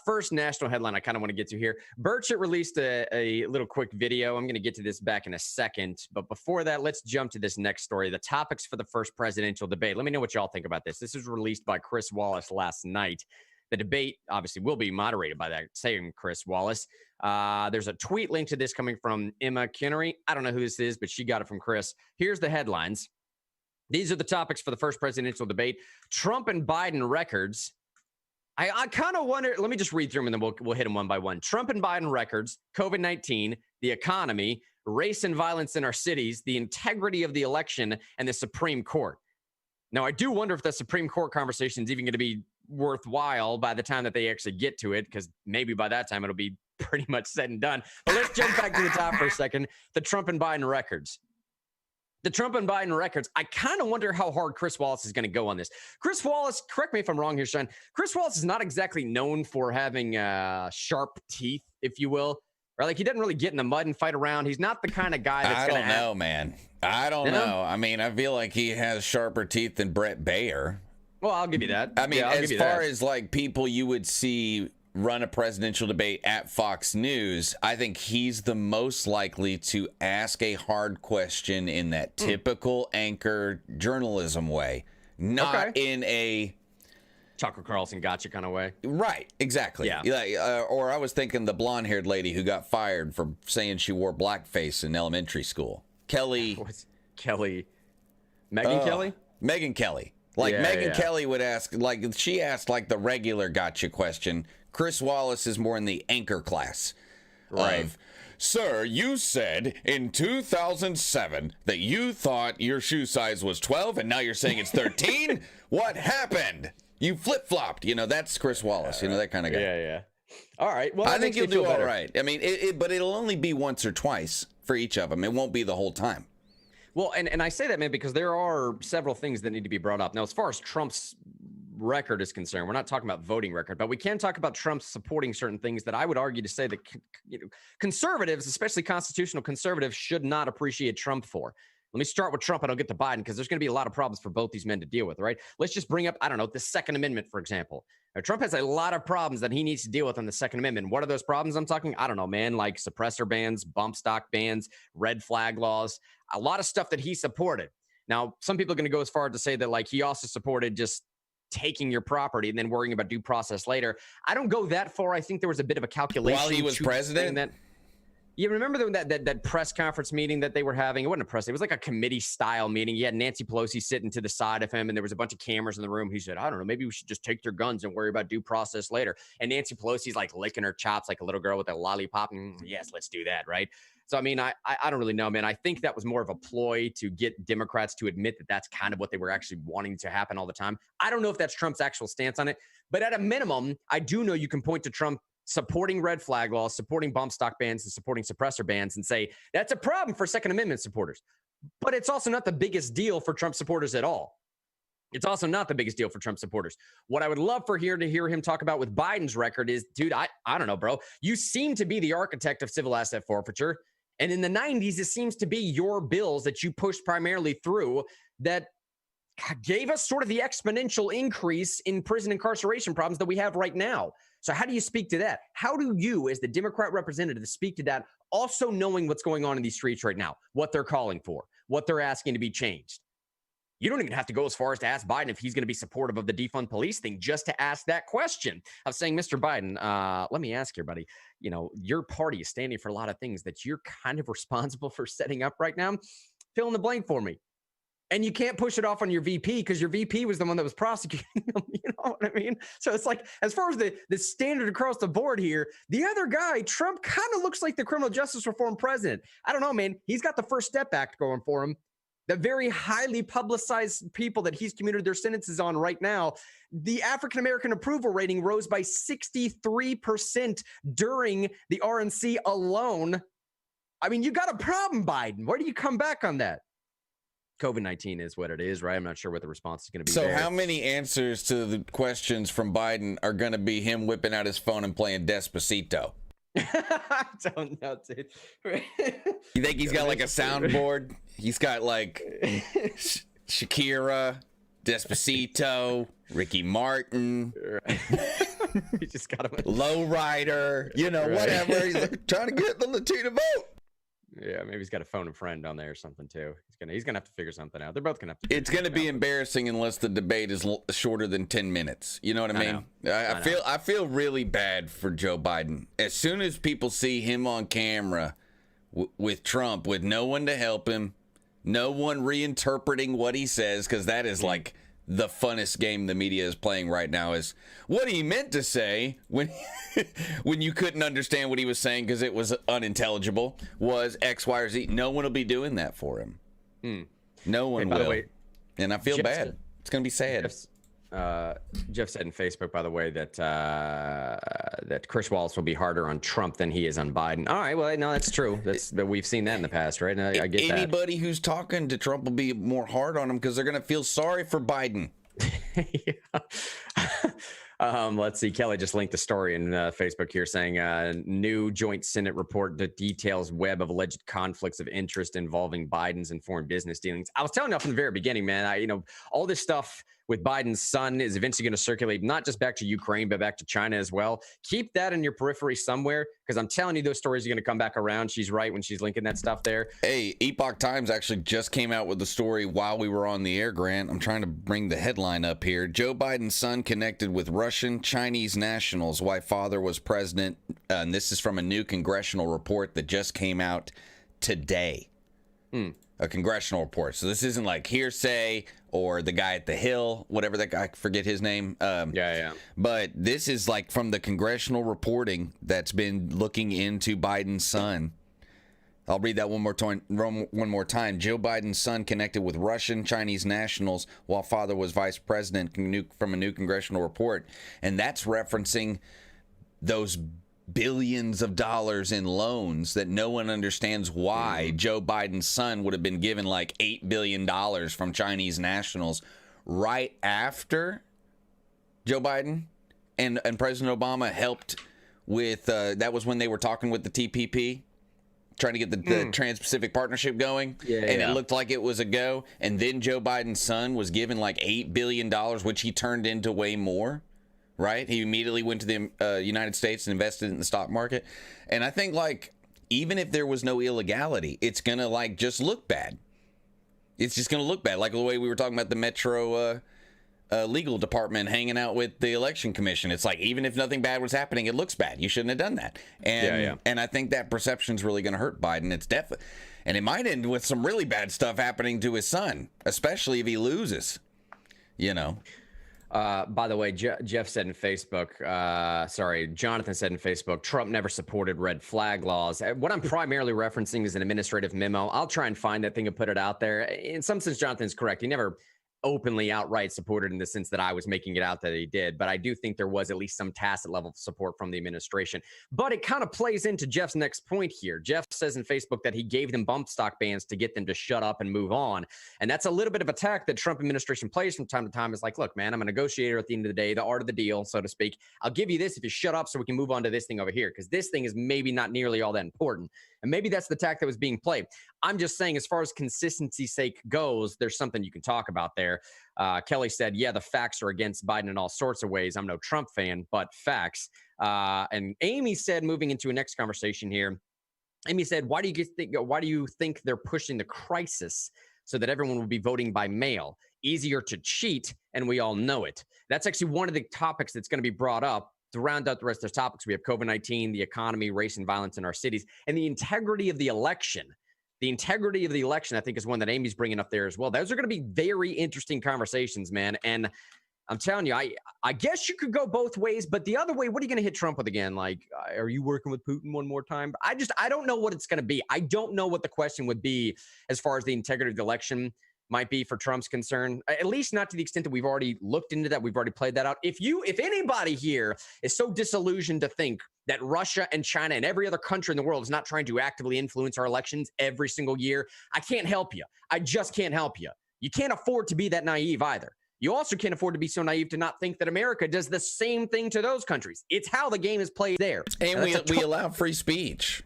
First national headline I kind of want to get to here. Burchett released a little quick video. I'm going to get to this back in a second. But before that, let's jump to this next story. The topics for the first presidential debate. Let me know what y'all think about this. This was released by Chris Wallace last night. The debate obviously will be moderated by that same Chris Wallace. There's a tweet link to this coming from Emma Kinnery. I don't know who this is, but she got it from Chris. Here's the headlines. These are the topics for the first presidential debate. Trump and Biden records. I kind of wonder, let me just read through them and then we'll hit them one by one. Trump and Biden records, COVID-19, the economy, race and violence in our cities, the integrity of the election, and the Supreme Court. Now, I do wonder if the Supreme Court conversation is even going to be worthwhile by the time that they actually get to it, because maybe by that time it'll be pretty much said and done. But let's jump back to the top for a second. The Trump and Biden records. The Trump and Biden records, I kind of wonder how hard Chris Wallace is going to go on this. Chris Wallace, correct me if I'm wrong here, Sean. Chris Wallace is not exactly known for having sharp teeth, if you will. Right? Like, he doesn't really get in the mud and fight around. He's not the kind of guy that's going to... I don't know, man. I don't know. I mean, I feel like he has sharper teeth than Brett Baer. Well, I'll give you that. I mean, as far as, like, people you would see run a presidential debate at Fox News, I think he's the most likely to ask a hard question in that typical anchor journalism way, not in a Tucker Carlson gotcha kind of way. Right, exactly. Yeah. Or I was thinking the blonde-haired lady who got fired for saying she wore blackface in elementary school. Kelly. What's Kelly? Megyn Kelly? Megyn Kelly. Like, Megyn Kelly would ask, like, she asked, like, the regular gotcha question. Chris Wallace is more in the anchor class. Right. Sir, you said in 2007 that you thought your shoe size was 12, and now you're saying it's 13? What happened? You flip-flopped. You know, that's Chris Wallace. You know, that kind of guy. Yeah. All right. Well, I think you'll do all right. I mean, but it'll only be once or twice for each of them. It won't be the whole time. Well, and I say that, man, because there are several things that need to be brought up. Now, as far as Trump's record is concerned, we're not talking about voting record, but we can talk about Trump supporting certain things that I would argue to say that conservatives, especially constitutional conservatives, should not appreciate Trump for. Let me start with Trump and I'll get to Biden, because there's going to be a lot of problems for both these men to deal with, right? Let's just bring up, I don't know, the Second Amendment, for example. Now, Trump has a lot of problems that he needs to deal with on the Second Amendment. What are those problems I'm talking? I don't know, man, like suppressor bans, bump stock bans, red flag laws, a lot of stuff that he supported. Now, some people are going to go as far as to say that, like, he also supported just taking your property and then worrying about due process later. I don't go that far. I think there was a bit of a calculation. While he was president? You remember that press conference meeting that they were having? It wasn't a press. It was like a committee-style meeting. You had Nancy Pelosi sitting to the side of him, and there was a bunch of cameras in the room. He said, I don't know, maybe we should just take their guns and worry about due process later. And Nancy Pelosi's like licking her chops like a little girl with a lollipop. Yes, let's do that, right? So, I mean, I don't really know, man. I think that was more of a ploy to get Democrats to admit that that's kind of what they were actually wanting to happen all the time. I don't know if that's Trump's actual stance on it. But at a minimum, I do know you can point to Trump supporting red flag laws, supporting bump stock bans, and supporting suppressor bans and say, that's a problem for Second Amendment supporters. But it's also not the biggest deal for Trump supporters at all. It's also not the biggest deal for Trump supporters. What I would love to hear him talk about with Biden's record is, dude, I don't know, bro. You seem to be the architect of civil asset forfeiture. And in the 90s, it seems to be your bills that you pushed primarily through that gave us sort of the exponential increase in prison incarceration problems that we have right now. So how do you speak to that? How do you, as the Democrat representative, speak to that, also knowing what's going on in these streets right now, what they're calling for, what they're asking to be changed? You don't even have to go as far as to ask Biden if he's going to be supportive of the defund police thing, just to ask that question of saying, Mr. Biden, let me ask you, buddy, your party is standing for a lot of things that you're kind of responsible for setting up right now. Fill in the blank for me. And you can't push it off on your VP because your VP was the one that was prosecuting them. You know what I mean? So it's like, as far as the standard across the board here, the other guy, Trump, kind of looks like the criminal justice reform president. I don't know, man. He's got the First Step Act going for him. The very highly publicized people that he's commuted their sentences on right now, the African-American approval rating rose by 63% during the RNC alone. I mean, you got a problem, Biden. Where do you come back on that? COVID-19 is what it is, right? I'm not sure what the response is going to be. So there. how many answers to the questions from Biden are going to be him whipping out his phone and playing Despacito? I don't know, dude. You think he's got like a soundboard? He's got like Shakira, Despacito, Ricky Martin, He just got him. Lowrider, whatever. He's like, trying to get the Latina vote. Yeah, maybe he's got a phone a friend on there or something too. He's gonna have to figure something out. They're both gonna have to. It's gonna be embarrassing unless the debate is shorter than 10 minutes. You know what I mean? I feel really bad for Joe Biden. As soon as people see him on camera with Trump, with no one to help him, no one reinterpreting what he says, because that is like the funnest game the media is playing right now, is what he meant to say when when you couldn't understand what he was saying because it was unintelligible, was X, Y, or Z. No one will be doing that for him. No one will. By the way, and I feel bad. It's going to be sad. Jeff said in Facebook, by the way, that that Chris Wallace will be harder on Trump than he is on Biden. All right, well, no, that's true. We've seen that in the past, right? I get that. Anybody who's talking to Trump will be more hard on him because they're going to feel sorry for Biden. Let's see. Kelly just linked the story in Facebook here saying new joint Senate report that details web of alleged conflicts of interest involving Biden's and foreign business dealings. I was telling you from the very beginning, man, all this stuff with Biden's son is eventually going to circulate not just back to Ukraine, but back to China as well. Keep that in your periphery somewhere, because I'm telling you, those stories are going to come back around. She's right when she's linking that stuff there. Hey, Epoch Times actually just came out with the story while we were on the air, Grant. I'm trying to bring the headline up here. Joe Biden's son connected with Russian Chinese nationals, why father was president. And this is from a new congressional report that just came out today. A congressional report. So this isn't like hearsay or the guy at the Hill, whatever that guy, I forget his name. Yeah. But this is like from the congressional reporting that's been looking into Biden's son. I'll read that one more time. Joe Biden's son connected with Russian Chinese nationals while father was vice president, from a new congressional report. And that's referencing those billions of dollars in loans that no one understands why Joe Biden's son would have been given like $8 billion from Chinese nationals right after Joe Biden and President Obama helped with, that was when they were talking with the TPP, trying to get the Trans-Pacific Partnership going. It looked like it was a go. And then Joe Biden's son was given like $8 billion, which he turned into way more. Right? He immediately went to the United States and invested in the stock market. And I think, like, even if there was no illegality, it's going to, like, just look bad. It's just going to look bad. Like the way we were talking about the Metro legal department hanging out with the election commission. It's like, even if nothing bad was happening, it looks bad. You shouldn't have done that. And and I think that perception's really going to hurt Biden. It's definitely, and it might end with some really bad stuff happening to his son, especially if he loses, By the way, Jeff said in Facebook, Jonathan said in Facebook, Trump never supported red flag laws. What I'm primarily referencing is an administrative memo. I'll try and find that thing and put it out there. In some sense, Jonathan's correct. He never openly outright supported in the sense that I was making it out that he did. But I do think there was at least some tacit level of support from the administration. But it kind of plays into Jeff's next point here. Jeff says in Facebook that he gave them bump stock bans to get them to shut up and move on. And that's a little bit of a tack that Trump administration plays from time to time. Is like, look, man, I'm a negotiator at the end of the day, the art of the deal, so to speak. I'll give you this if you shut up so we can move on to this thing over here, because this thing is maybe not nearly all that important. And maybe that's the tack that was being played. I'm just saying, as far as consistency's sake goes, there's something you can talk about there. Kelly said, yeah, the facts are against Biden in all sorts of ways. I'm no Trump fan, but facts. And Amy said, moving into a next conversation here, Amy said, why do you think they're pushing the crisis so that everyone will be voting by mail? Easier to cheat, and we all know it. That's actually one of the topics that's going to be brought up. To round out the rest of the topics, we have COVID-19, the economy, race and violence in our cities, and the integrity of the election. The integrity of the election, I think, is one that Amy's bringing up there as well. Those are going to be very interesting conversations, man. And I'm telling you, I guess you could go both ways, but the other way, what are you going to hit Trump with again? Like, are you working with Putin one more time? I don't know what it's going to be. I don't know what the question would be as far as the integrity of the election might be for Trump's concern, at least not to the extent that we've already looked into that. We've already played that out. If anybody here is so disillusioned to think that Russia and China and every other country in the world is not trying to actively influence our elections every single year, I can't help you. I just can't help you. You can't afford to be that naive either. You also can't afford to be so naive to not think that America does the same thing to those countries. It's how the game is played there. And we allow free speech,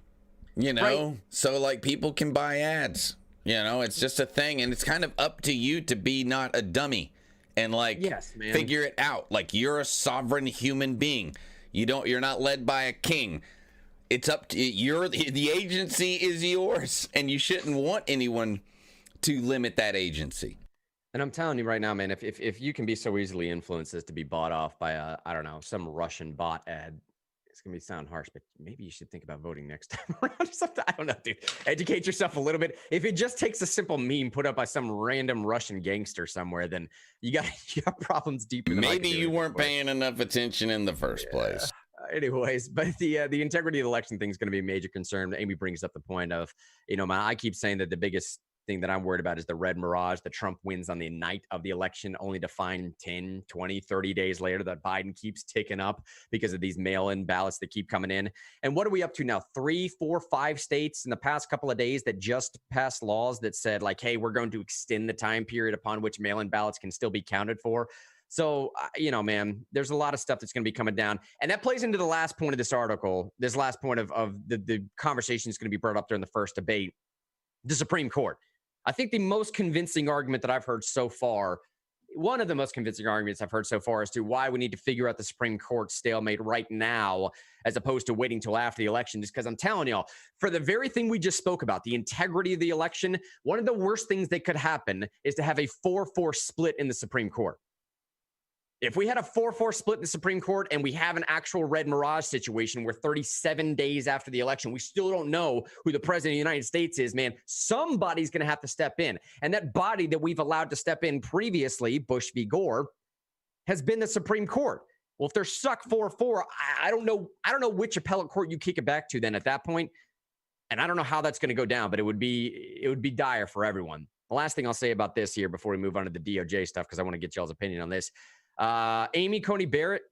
right? So like people can buy ads. It's just a thing, and it's kind of up to you to be not a dummy and figure it out. Like, you're a sovereign human being. You're not led by a king. It's up to you. The agency is yours, and you shouldn't want anyone to limit that agency. And I'm telling you right now, man, if you can be so easily influenced as to be bought off by some Russian bot ad, it's going to sound harsh, but maybe you should think about voting next time around or something. I don't know, dude. Educate yourself a little bit. If it just takes a simple meme put up by some random Russian gangster somewhere, then you got problems deeper than maybe you weren't paying enough attention in the first place. Anyways, but the integrity of the election thing is going to be a major concern. Amy brings up the point of, I keep saying that the biggest thing that I'm worried about is the red mirage that Trump wins on the night of the election, only to find 10, 20, 30 days later that Biden keeps ticking up because of these mail-in ballots that keep coming in. And what are we up to now? 3, 4, 5 states in the past couple of days that just passed laws that said, like, hey, we're going to extend the time period upon which mail-in ballots can still be counted for. So, man, there's a lot of stuff that's going to be coming down. And that plays into the last point of this article, this last point of the conversation is going to be brought up during the first debate, the Supreme Court. I think the most convincing argument that I've heard so far, one of the most convincing arguments I've heard so far as to why we need to figure out the Supreme Court stalemate right now, as opposed to waiting till after the election, is because I'm telling y'all, for the very thing we just spoke about, the integrity of the election, one of the worst things that could happen is to have a 4-4 split in the Supreme Court. If we had a 4-4 split in the Supreme Court and we have an actual red mirage situation where 37 days after the election, we still don't know who the president of the United States is, man, somebody's going to have to step in. And that body that we've allowed to step in previously, Bush v. Gore, has been the Supreme Court. Well, if they're stuck 4-4, I don't know which appellate court you kick it back to then at that point. And I don't know how that's going to go down, but it would be dire for everyone. The last thing I'll say about this here before we move on to the DOJ stuff, because I want to get y'all's opinion on this. Amy Coney Barrett.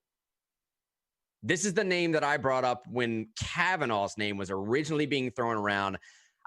This is the name that I brought up when Kavanaugh's name was originally being thrown around.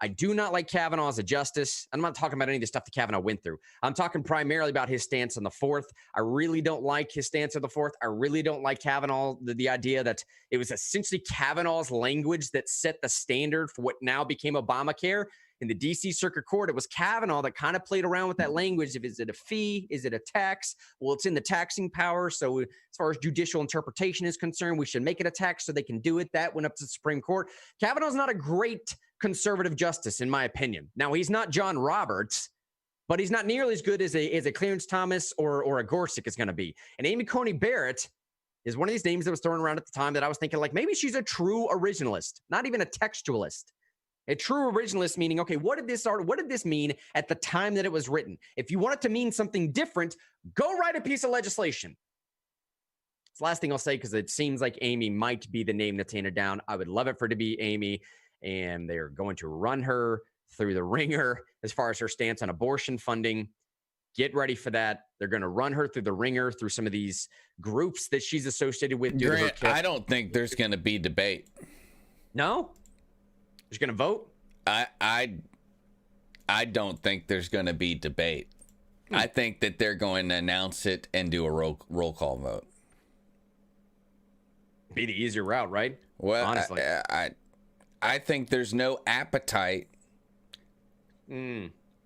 I do not like Kavanaugh as a justice. I'm not talking about any of the stuff that Kavanaugh went through. I'm talking primarily about his stance on the fourth. I really don't like his stance on the fourth. I really don't like Kavanaugh, the idea that it was essentially Kavanaugh's language that set the standard for what now became Obamacare. In the D.C. Circuit Court, it was Kavanaugh that kind of played around with that language. Is it a fee? Is it a tax? Well, it's in the taxing power. So as far as judicial interpretation is concerned, we should make it a tax so they can do it. That went up to the Supreme Court. Kavanaugh's not a great conservative justice, in my opinion. Now, he's not John Roberts, but he's not nearly as good as a Clarence Thomas or a Gorsuch is going to be. And Amy Coney Barrett is one of these names that was thrown around at the time that I was thinking, like, maybe she's a true originalist, not even a textualist. A true originalist meaning, okay, what did this mean at the time that it was written? If you want it to mean something different, go write a piece of legislation. It's the last thing I'll say, because it seems like Amy might be the name that's handed down. I would love it for it to be Amy, and they're going to run her through the ringer as far as her stance on abortion funding. Get ready for that. They're going to run her through the ringer through some of these groups that she's associated with. Grant, I don't think there's going to be debate. No? She's going to vote? I don't think there's going to be debate. I think that they're going to announce it and do a roll call vote. Be the easier route, right? Well, honestly, I think there's no appetite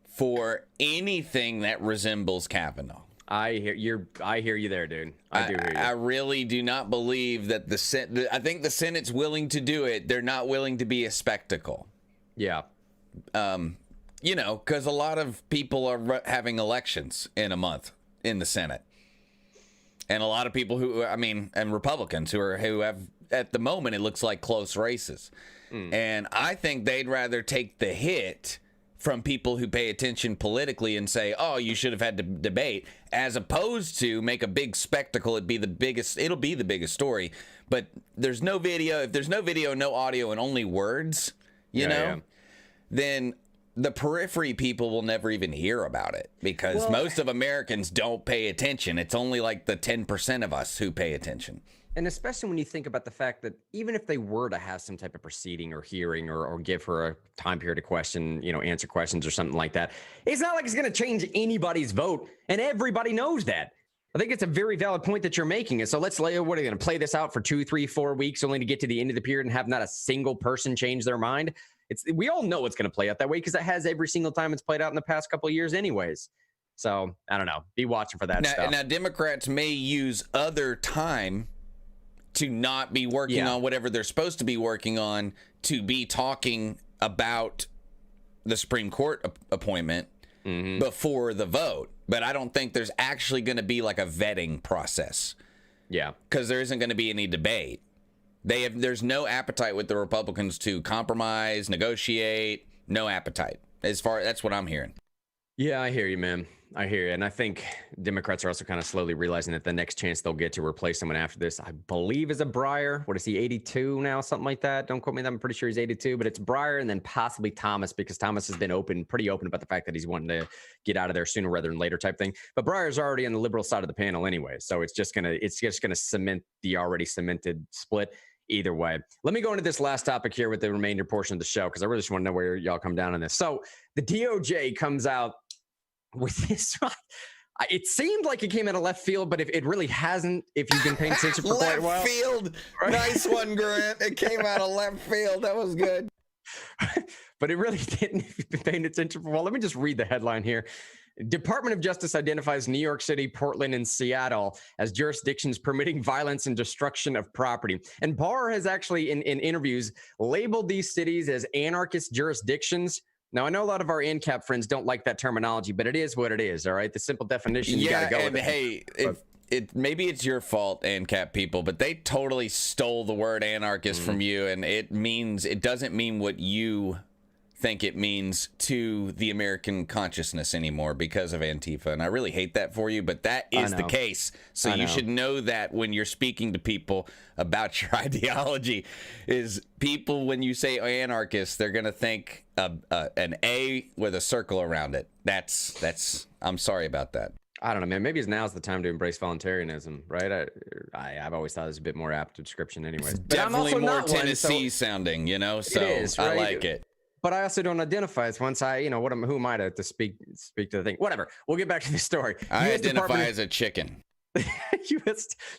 for anything that resembles Kavanaugh. I hear you there, dude. I do hear you. I really do not believe that I think the Senate's willing to do it. They're not willing to be a spectacle. Yeah. Because a lot of people are having elections in a month in the Senate. And a lot of people and Republicans who have, at the moment, it looks like close races. And I think they'd rather take the hit from people who pay attention politically and say, oh, you should have had to debate, as opposed to make a big spectacle. It'll be the biggest story. But there's no video. If there's no video, no audio, and only words, then the periphery people will never even hear about it, because most of Americans don't pay attention. It's only like the 10% of us who pay attention. And especially when you think about the fact that even if they were to have some type of proceeding or hearing or give her a time period to question, answer questions or something like that, it's not like it's going to change anybody's vote. And everybody knows that. I think it's a very valid point that you're making. And so what are you going to play this out for 2, 3, 4 weeks only to get to the end of the period and have not a single person change their mind? We all know it's going to play out that way because it has every single time it's played out in the past couple of years anyways. So I don't know. Be watching for that stuff. Now, Democrats may use other time to not be working on whatever they're supposed to be working on, to be talking about the Supreme Court appointment before the vote. But I don't think there's actually going to be like a vetting process. Yeah. Because there isn't going to be any debate. There's no appetite with the Republicans to compromise, negotiate. No appetite. That's what I'm hearing. Yeah, I hear you, man. I hear you. And I think Democrats are also kind of slowly realizing that the next chance they'll get to replace someone after this, I believe, is a Breyer. What is he, 82 now? Something like that. Don't quote me. I'm pretty sure he's 82, but it's Breyer and then possibly Thomas, because Thomas has been pretty open about the fact that he's wanting to get out of there sooner rather than later type thing. But Breyer's already on the liberal side of the panel anyway. So it's just gonna cement the already cemented split. Either way, let me go into this last topic here with the remainder portion of the show, because I really just want to know where y'all come down on this. So the DOJ comes out with this. It seemed like it came out of left field, but if it really hasn't, if you've been paying attention for quite a while. Left field. Right? Nice one, Grant. It came out of left field. That was good. But it really didn't, if you've been paying attention for a while. Let me just read the headline here. Department of Justice identifies New York City, Portland, and Seattle as jurisdictions permitting violence and destruction of property. And Barr has actually, in interviews, labeled these cities as anarchist jurisdictions. Now, I know a lot of our ANCAP friends don't like that terminology, but it is what it is, all right? The simple definition, you got to go with it. Hey, maybe it's your fault, ANCAP people, but they totally stole the word anarchist from you, and it doesn't mean what you think it means to the American consciousness anymore because of Antifa. And I really hate that for you, but that is the case. So you should know that when you're speaking to people about your ideology, is people, when you say anarchist, they're going to think an A with a circle around it. I'm sorry about that. I don't know, man. Maybe now's the time to embrace voluntarism, right? I've always thought it was a bit more apt description anyways. It's definitely more Tennessee sounding, so it is, right? I like it. But I also don't identify as once who am I to speak to the thing? Whatever. We'll get back to the story. I identify as a chicken. The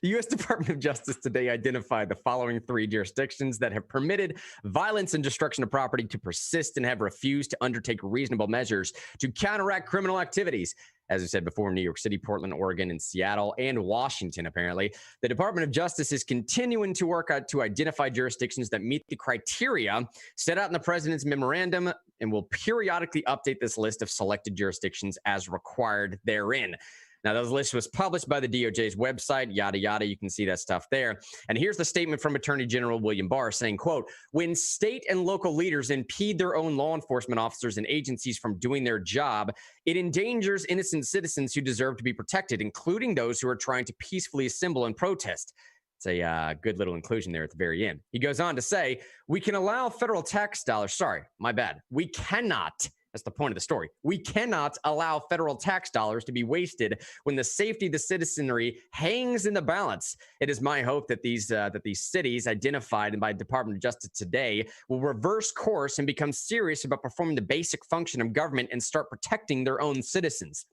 U.S. Department of Justice today identified the following 3 jurisdictions that have permitted violence and destruction of property to persist and have refused to undertake reasonable measures to counteract criminal activities. As I said before, New York City, Portland, Oregon, and Seattle, and Washington, apparently. The Department of Justice is continuing to work out to identify jurisdictions that meet the criteria set out in the president's memorandum, and will periodically update this list of selected jurisdictions as required therein. Now, those list was published by the DOJ's website, yada, yada. You can see that stuff there. And here's the statement from Attorney General William Barr saying, quote, when state and local leaders impede their own law enforcement officers and agencies from doing their job, it endangers innocent citizens who deserve to be protected, including those who are trying to peacefully assemble and protest. It's a good little inclusion there at the very end. He goes on to say, we can allow federal tax dollars. Sorry, my bad. We cannot That's the point of the story. We cannot allow federal tax dollars to be wasted when the safety of the citizenry hangs in the balance. It is my hope that these cities identified by the Department of Justice today will reverse course and become serious about performing the basic function of government and start protecting their own citizens.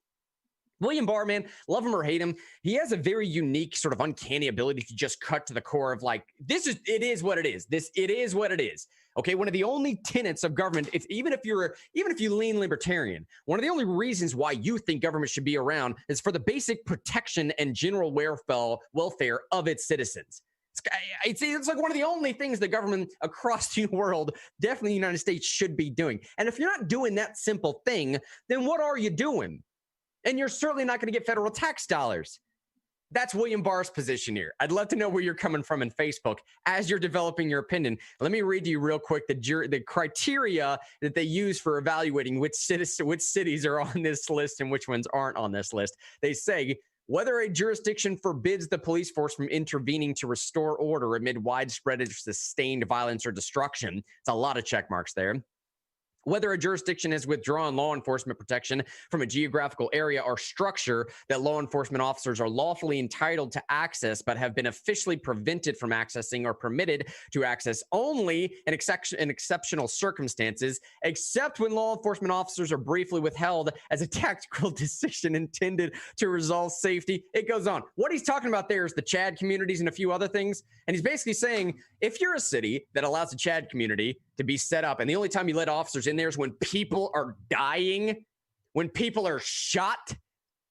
William Barr, man, love him or hate him, he has a very unique sort of uncanny ability to just cut to the core of like, it is what it is. It is what it is. Okay, one of the only tenets of government, even if you lean libertarian, one of the only reasons why you think government should be around is for the basic protection and general welfare of its citizens. It's like one of the only things the government across the world, definitely the United States, should be doing. And if you're not doing that simple thing, then what are you doing? And you're certainly not going to get federal tax dollars. That's William Barr's position here. I'd love to know where you're coming from in Facebook as you're developing your opinion. Let me read to you real quick the criteria that they use for evaluating which cities are on this list and which ones aren't on this list. They say, whether a jurisdiction forbids the police force from intervening to restore order amid widespread and sustained violence or destruction. It's a lot of check marks there. Whether a jurisdiction has withdrawn law enforcement protection from a geographical area or structure that law enforcement officers are lawfully entitled to access but have been officially prevented from accessing or permitted to access only in exceptional circumstances, except when law enforcement officers are briefly withheld as a tactical decision intended to resolve safety. It goes on. What he's talking about there is the Chad communities and a few other things. And he's basically saying, if you're a city that allows a Chad community to be set up, and the only time you let officers in there is when people are dying, when people are shot,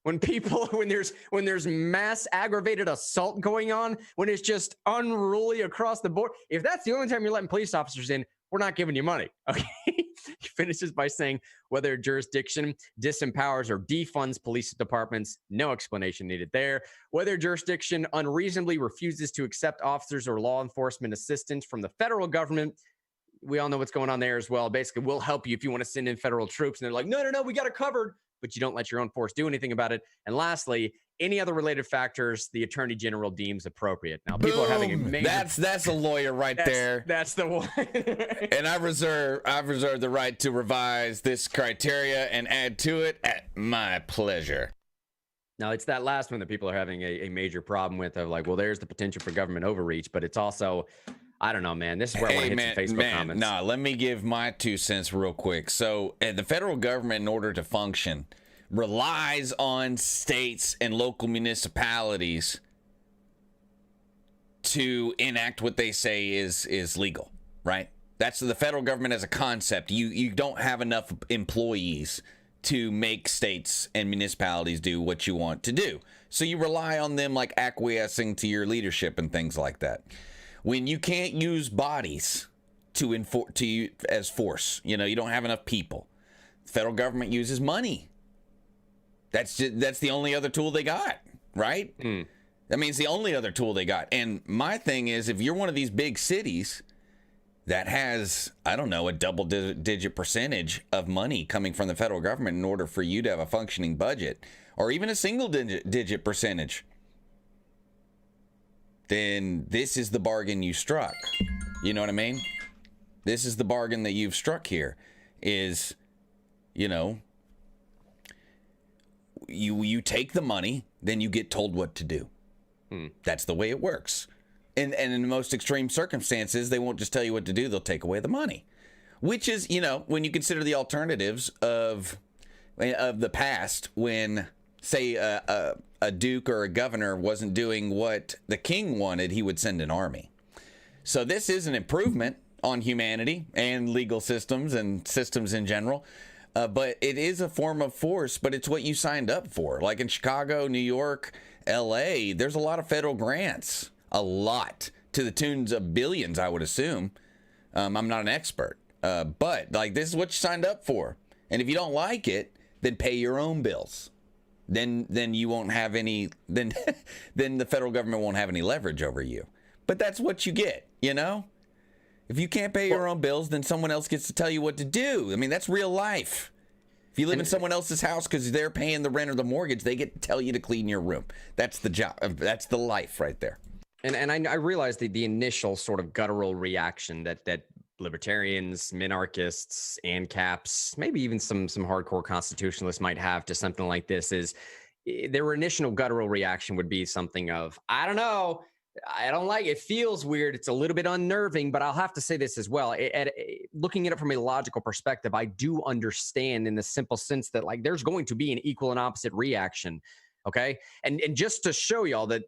when there's mass aggravated assault going on, when it's just unruly across the board. If that's the only time you're letting police officers in, we're not giving you money. Okay. He finishes by saying, whether a jurisdiction disempowers or defunds police departments, no explanation needed there. Whether a jurisdiction unreasonably refuses to accept officers or law enforcement assistance from the federal government, we all know what's going on there as well. Basically, we'll help you if you want to send in federal troops. And they're like, no, we got it covered. But you don't let your own force do anything about it. And lastly, any other related factors the attorney general deems appropriate. Now, people are having a major... That's a lawyer there. That's the one. And I've reserved the right to revise this criteria and add to it at my pleasure. Now, it's that last one that people are having a major problem with, of like, well, there's the potential for government overreach, but it's also... I don't know, man. This is where I want to hit some Facebook comments. Nah, let me give my 2 cents real quick. So the federal government, in order to function, relies on states and local municipalities to enact what they say is legal, right? That's the federal government as a concept. You don't have enough employees to make states and municipalities do what you want to do. So you rely on them like acquiescing to your leadership and things like that. When you can't use bodies as force, you don't have enough people. The federal government uses money. That's the only other tool they got, right? I mean, it's the only other tool they got. And my thing is, if you're one of these big cities that has, I don't know, a double-digit percentage of money coming from the federal government in order for you to have a functioning budget, or even a single-digit percentage, then this is the bargain you struck. You know what I mean? This is the bargain that you've struck here is, you take the money, then you get told what to do. That's the way it works. And in the most extreme circumstances, they won't just tell you what to do. They'll take away the money, which is, when you consider the alternatives of the past, when, say, a duke or a governor wasn't doing what the king wanted, he would send an army. So this is an improvement on humanity and legal systems and systems in general. But it is a form of force, but it's what you signed up for. Like in Chicago, New York, LA, there's a lot of federal grants, a lot, to the tunes of billions, I would assume. I'm not an expert, but like this is what you signed up for. And if you don't like it, then pay your own bills. Then you won't have any, then the federal government won't have any leverage over you. But that's what you get, If you can't pay your own bills, then someone else gets to tell you what to do. I mean, that's real life. If you live in someone else's house because they're paying the rent or the mortgage, they get to tell you to clean your room. That's the job. That's the life right there. And I realized the initial sort of guttural reaction that libertarians, minarchists, ANCAPs, maybe even some hardcore constitutionalists might have to something like this is their initial guttural reaction would be something of, I don't know, I don't like it. It feels weird. It's a little bit unnerving, but I'll have to say this as well. Looking at it from a logical perspective, I do understand in the simple sense that like there's going to be an equal and opposite reaction. Okay. And just to show y'all that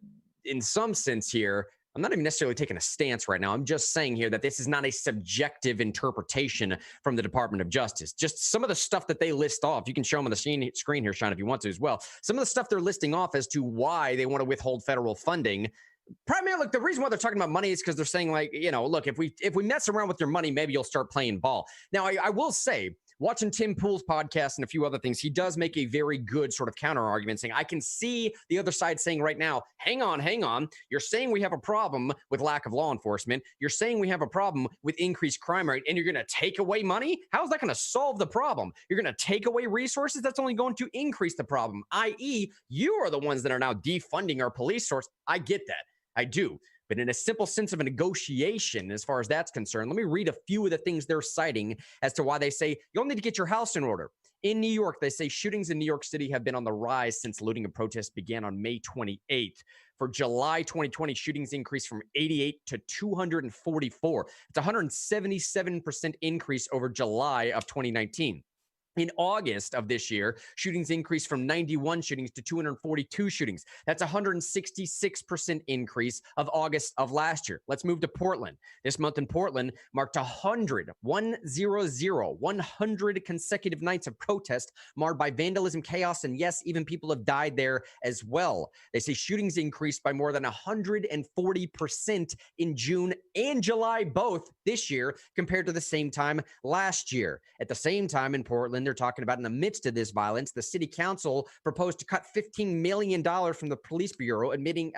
in some sense here, I'm not even necessarily taking a stance right now. I'm just saying here that this is not a subjective interpretation from the Department of Justice. Just some of the stuff that they list off. You can show them on the screen here, Sean, if you want to as well. Some of the stuff they're listing off as to why they want to withhold federal funding. Primarily, like, the reason why they're talking about money is because they're saying, like, you know, look, if we mess around with your money, maybe you'll start playing ball. Now, I will say, watching Tim Pool's podcast and a few other things, he does make a very good sort of counter argument saying, I can see the other side saying right now, hang on. You're saying we have a problem with lack of law enforcement. You're saying we have a problem with increased crime rate, and you're going to take away money? How is that going to solve the problem? You're going to take away resources? That's only going to increase the problem, i.e., you are the ones that are now defunding our police source. I get that. I do. But in a simple sense of a negotiation, as far as that's concerned, let me read a few of the things they're citing as to why they say you'll need to get your house in order. In New York, they say shootings in New York City have been on the rise since looting and protests began on May 28th. For July 2020, shootings increased from 88 to 244. It's a 177% increase over July of 2019. In August of this year, shootings increased from 91 shootings to 242 shootings. That's a 166% increase of August of last year. Let's move to Portland. This month in Portland marked 100 consecutive nights of protest marred by vandalism, chaos, and yes, even people have died there as well. They say shootings increased by more than 140% in June and July, both this year compared to the same time last year. At the same time in Portland, they're talking about in the midst of this violence, the city council proposed to cut $15 million from the police bureau, eliminating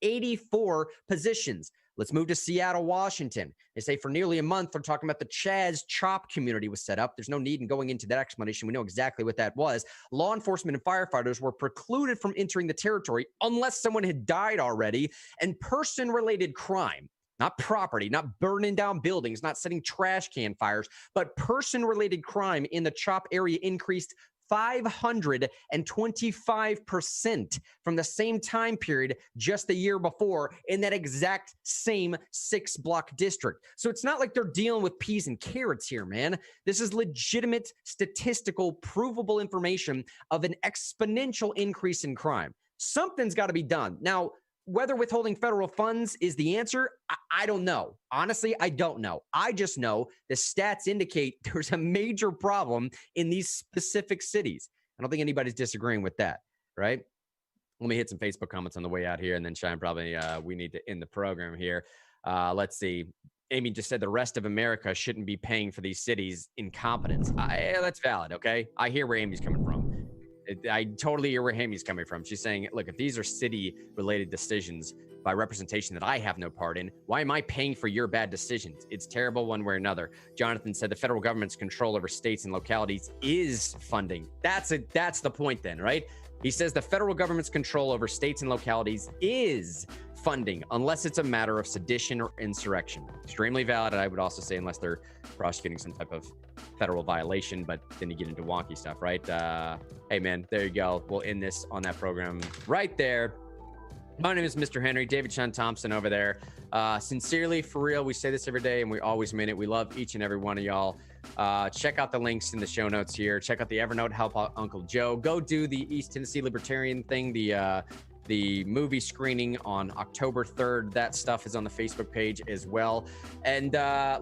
84 positions. Let's move to Seattle, Washington. They say for nearly a month, they're talking about the Chaz Chop community was set up. There's no need in going into that explanation. We know exactly what that was. Law enforcement and firefighters were precluded from entering the territory unless someone had died already, and person-related crime, not property, not burning down buildings, not setting trash can fires, but person-related crime in the CHOP area increased 525% from the same time period just the year before in that exact same 6-block district. So it's not like they're dealing with peas and carrots here, man. This is legitimate, statistical, provable information of an exponential increase in crime. Something's got to be done. Now, whether withholding federal funds is the answer, I don't know. Honestly, I don't know. I just know the stats indicate there's a major problem in these specific cities. I don't think anybody's disagreeing with that, right? Let me hit some Facebook comments on the way out here, and then Shine, probably we need to end the program here. Let's see. Amy just said the rest of America shouldn't be paying for these cities' incompetence. That's valid, okay? I hear where Amy's coming from. I totally hear where Amy's coming from. She's saying, look, if these are city-related decisions by representation that I have no part in, why am I paying for your bad decisions? It's terrible one way or another. Jonathan said the federal government's control over states and localities is funding. That's the point then, right? He says the federal government's control over states and localities is funding, unless it's a matter of sedition or insurrection. Extremely valid. And I would also say unless they're prosecuting some type of federal violation, but then you get into wonky stuff, right? Hey, man, there you go. We'll end this on that program right there. My name is Mr. Henry, David Sean Thompson over there. Sincerely, for real, we say this every day and we always mean it. We love each and every one of y'all. Check out the links in the show notes here. Check out the Evernote Help Out Uncle Joe. Go do the East Tennessee Libertarian thing, the movie screening on October 3rd. That stuff is on the Facebook page as well. And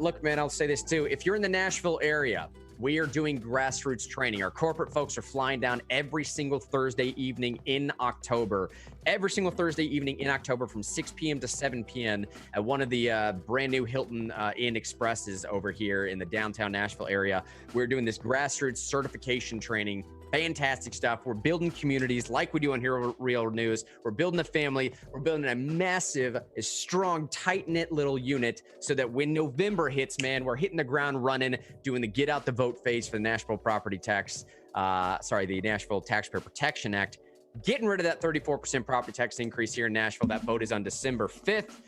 look, man, I'll say this too. If you're in the Nashville area, we are doing grassroots training. Our corporate folks are flying down every single Thursday evening in October. Every single Thursday evening in October from 6 p.m. to 7 p.m. at one of the brand new Hilton Inn Expresses over here in the downtown Nashville area. We're doing this grassroots certification training. Fantastic stuff. We're building communities like we do on Hero Real News. We're building a family. We're building a massive, strong, tight-knit little unit so that when November hits, man, we're hitting the ground running, doing the get out the vote phase for the Nashville the Nashville Taxpayer Protection Act, getting rid of that 34% property tax increase here in Nashville. That vote is on December 5th.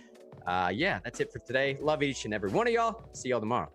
Yeah, that's it for today. Love each and every one of y'all. See y'all tomorrow.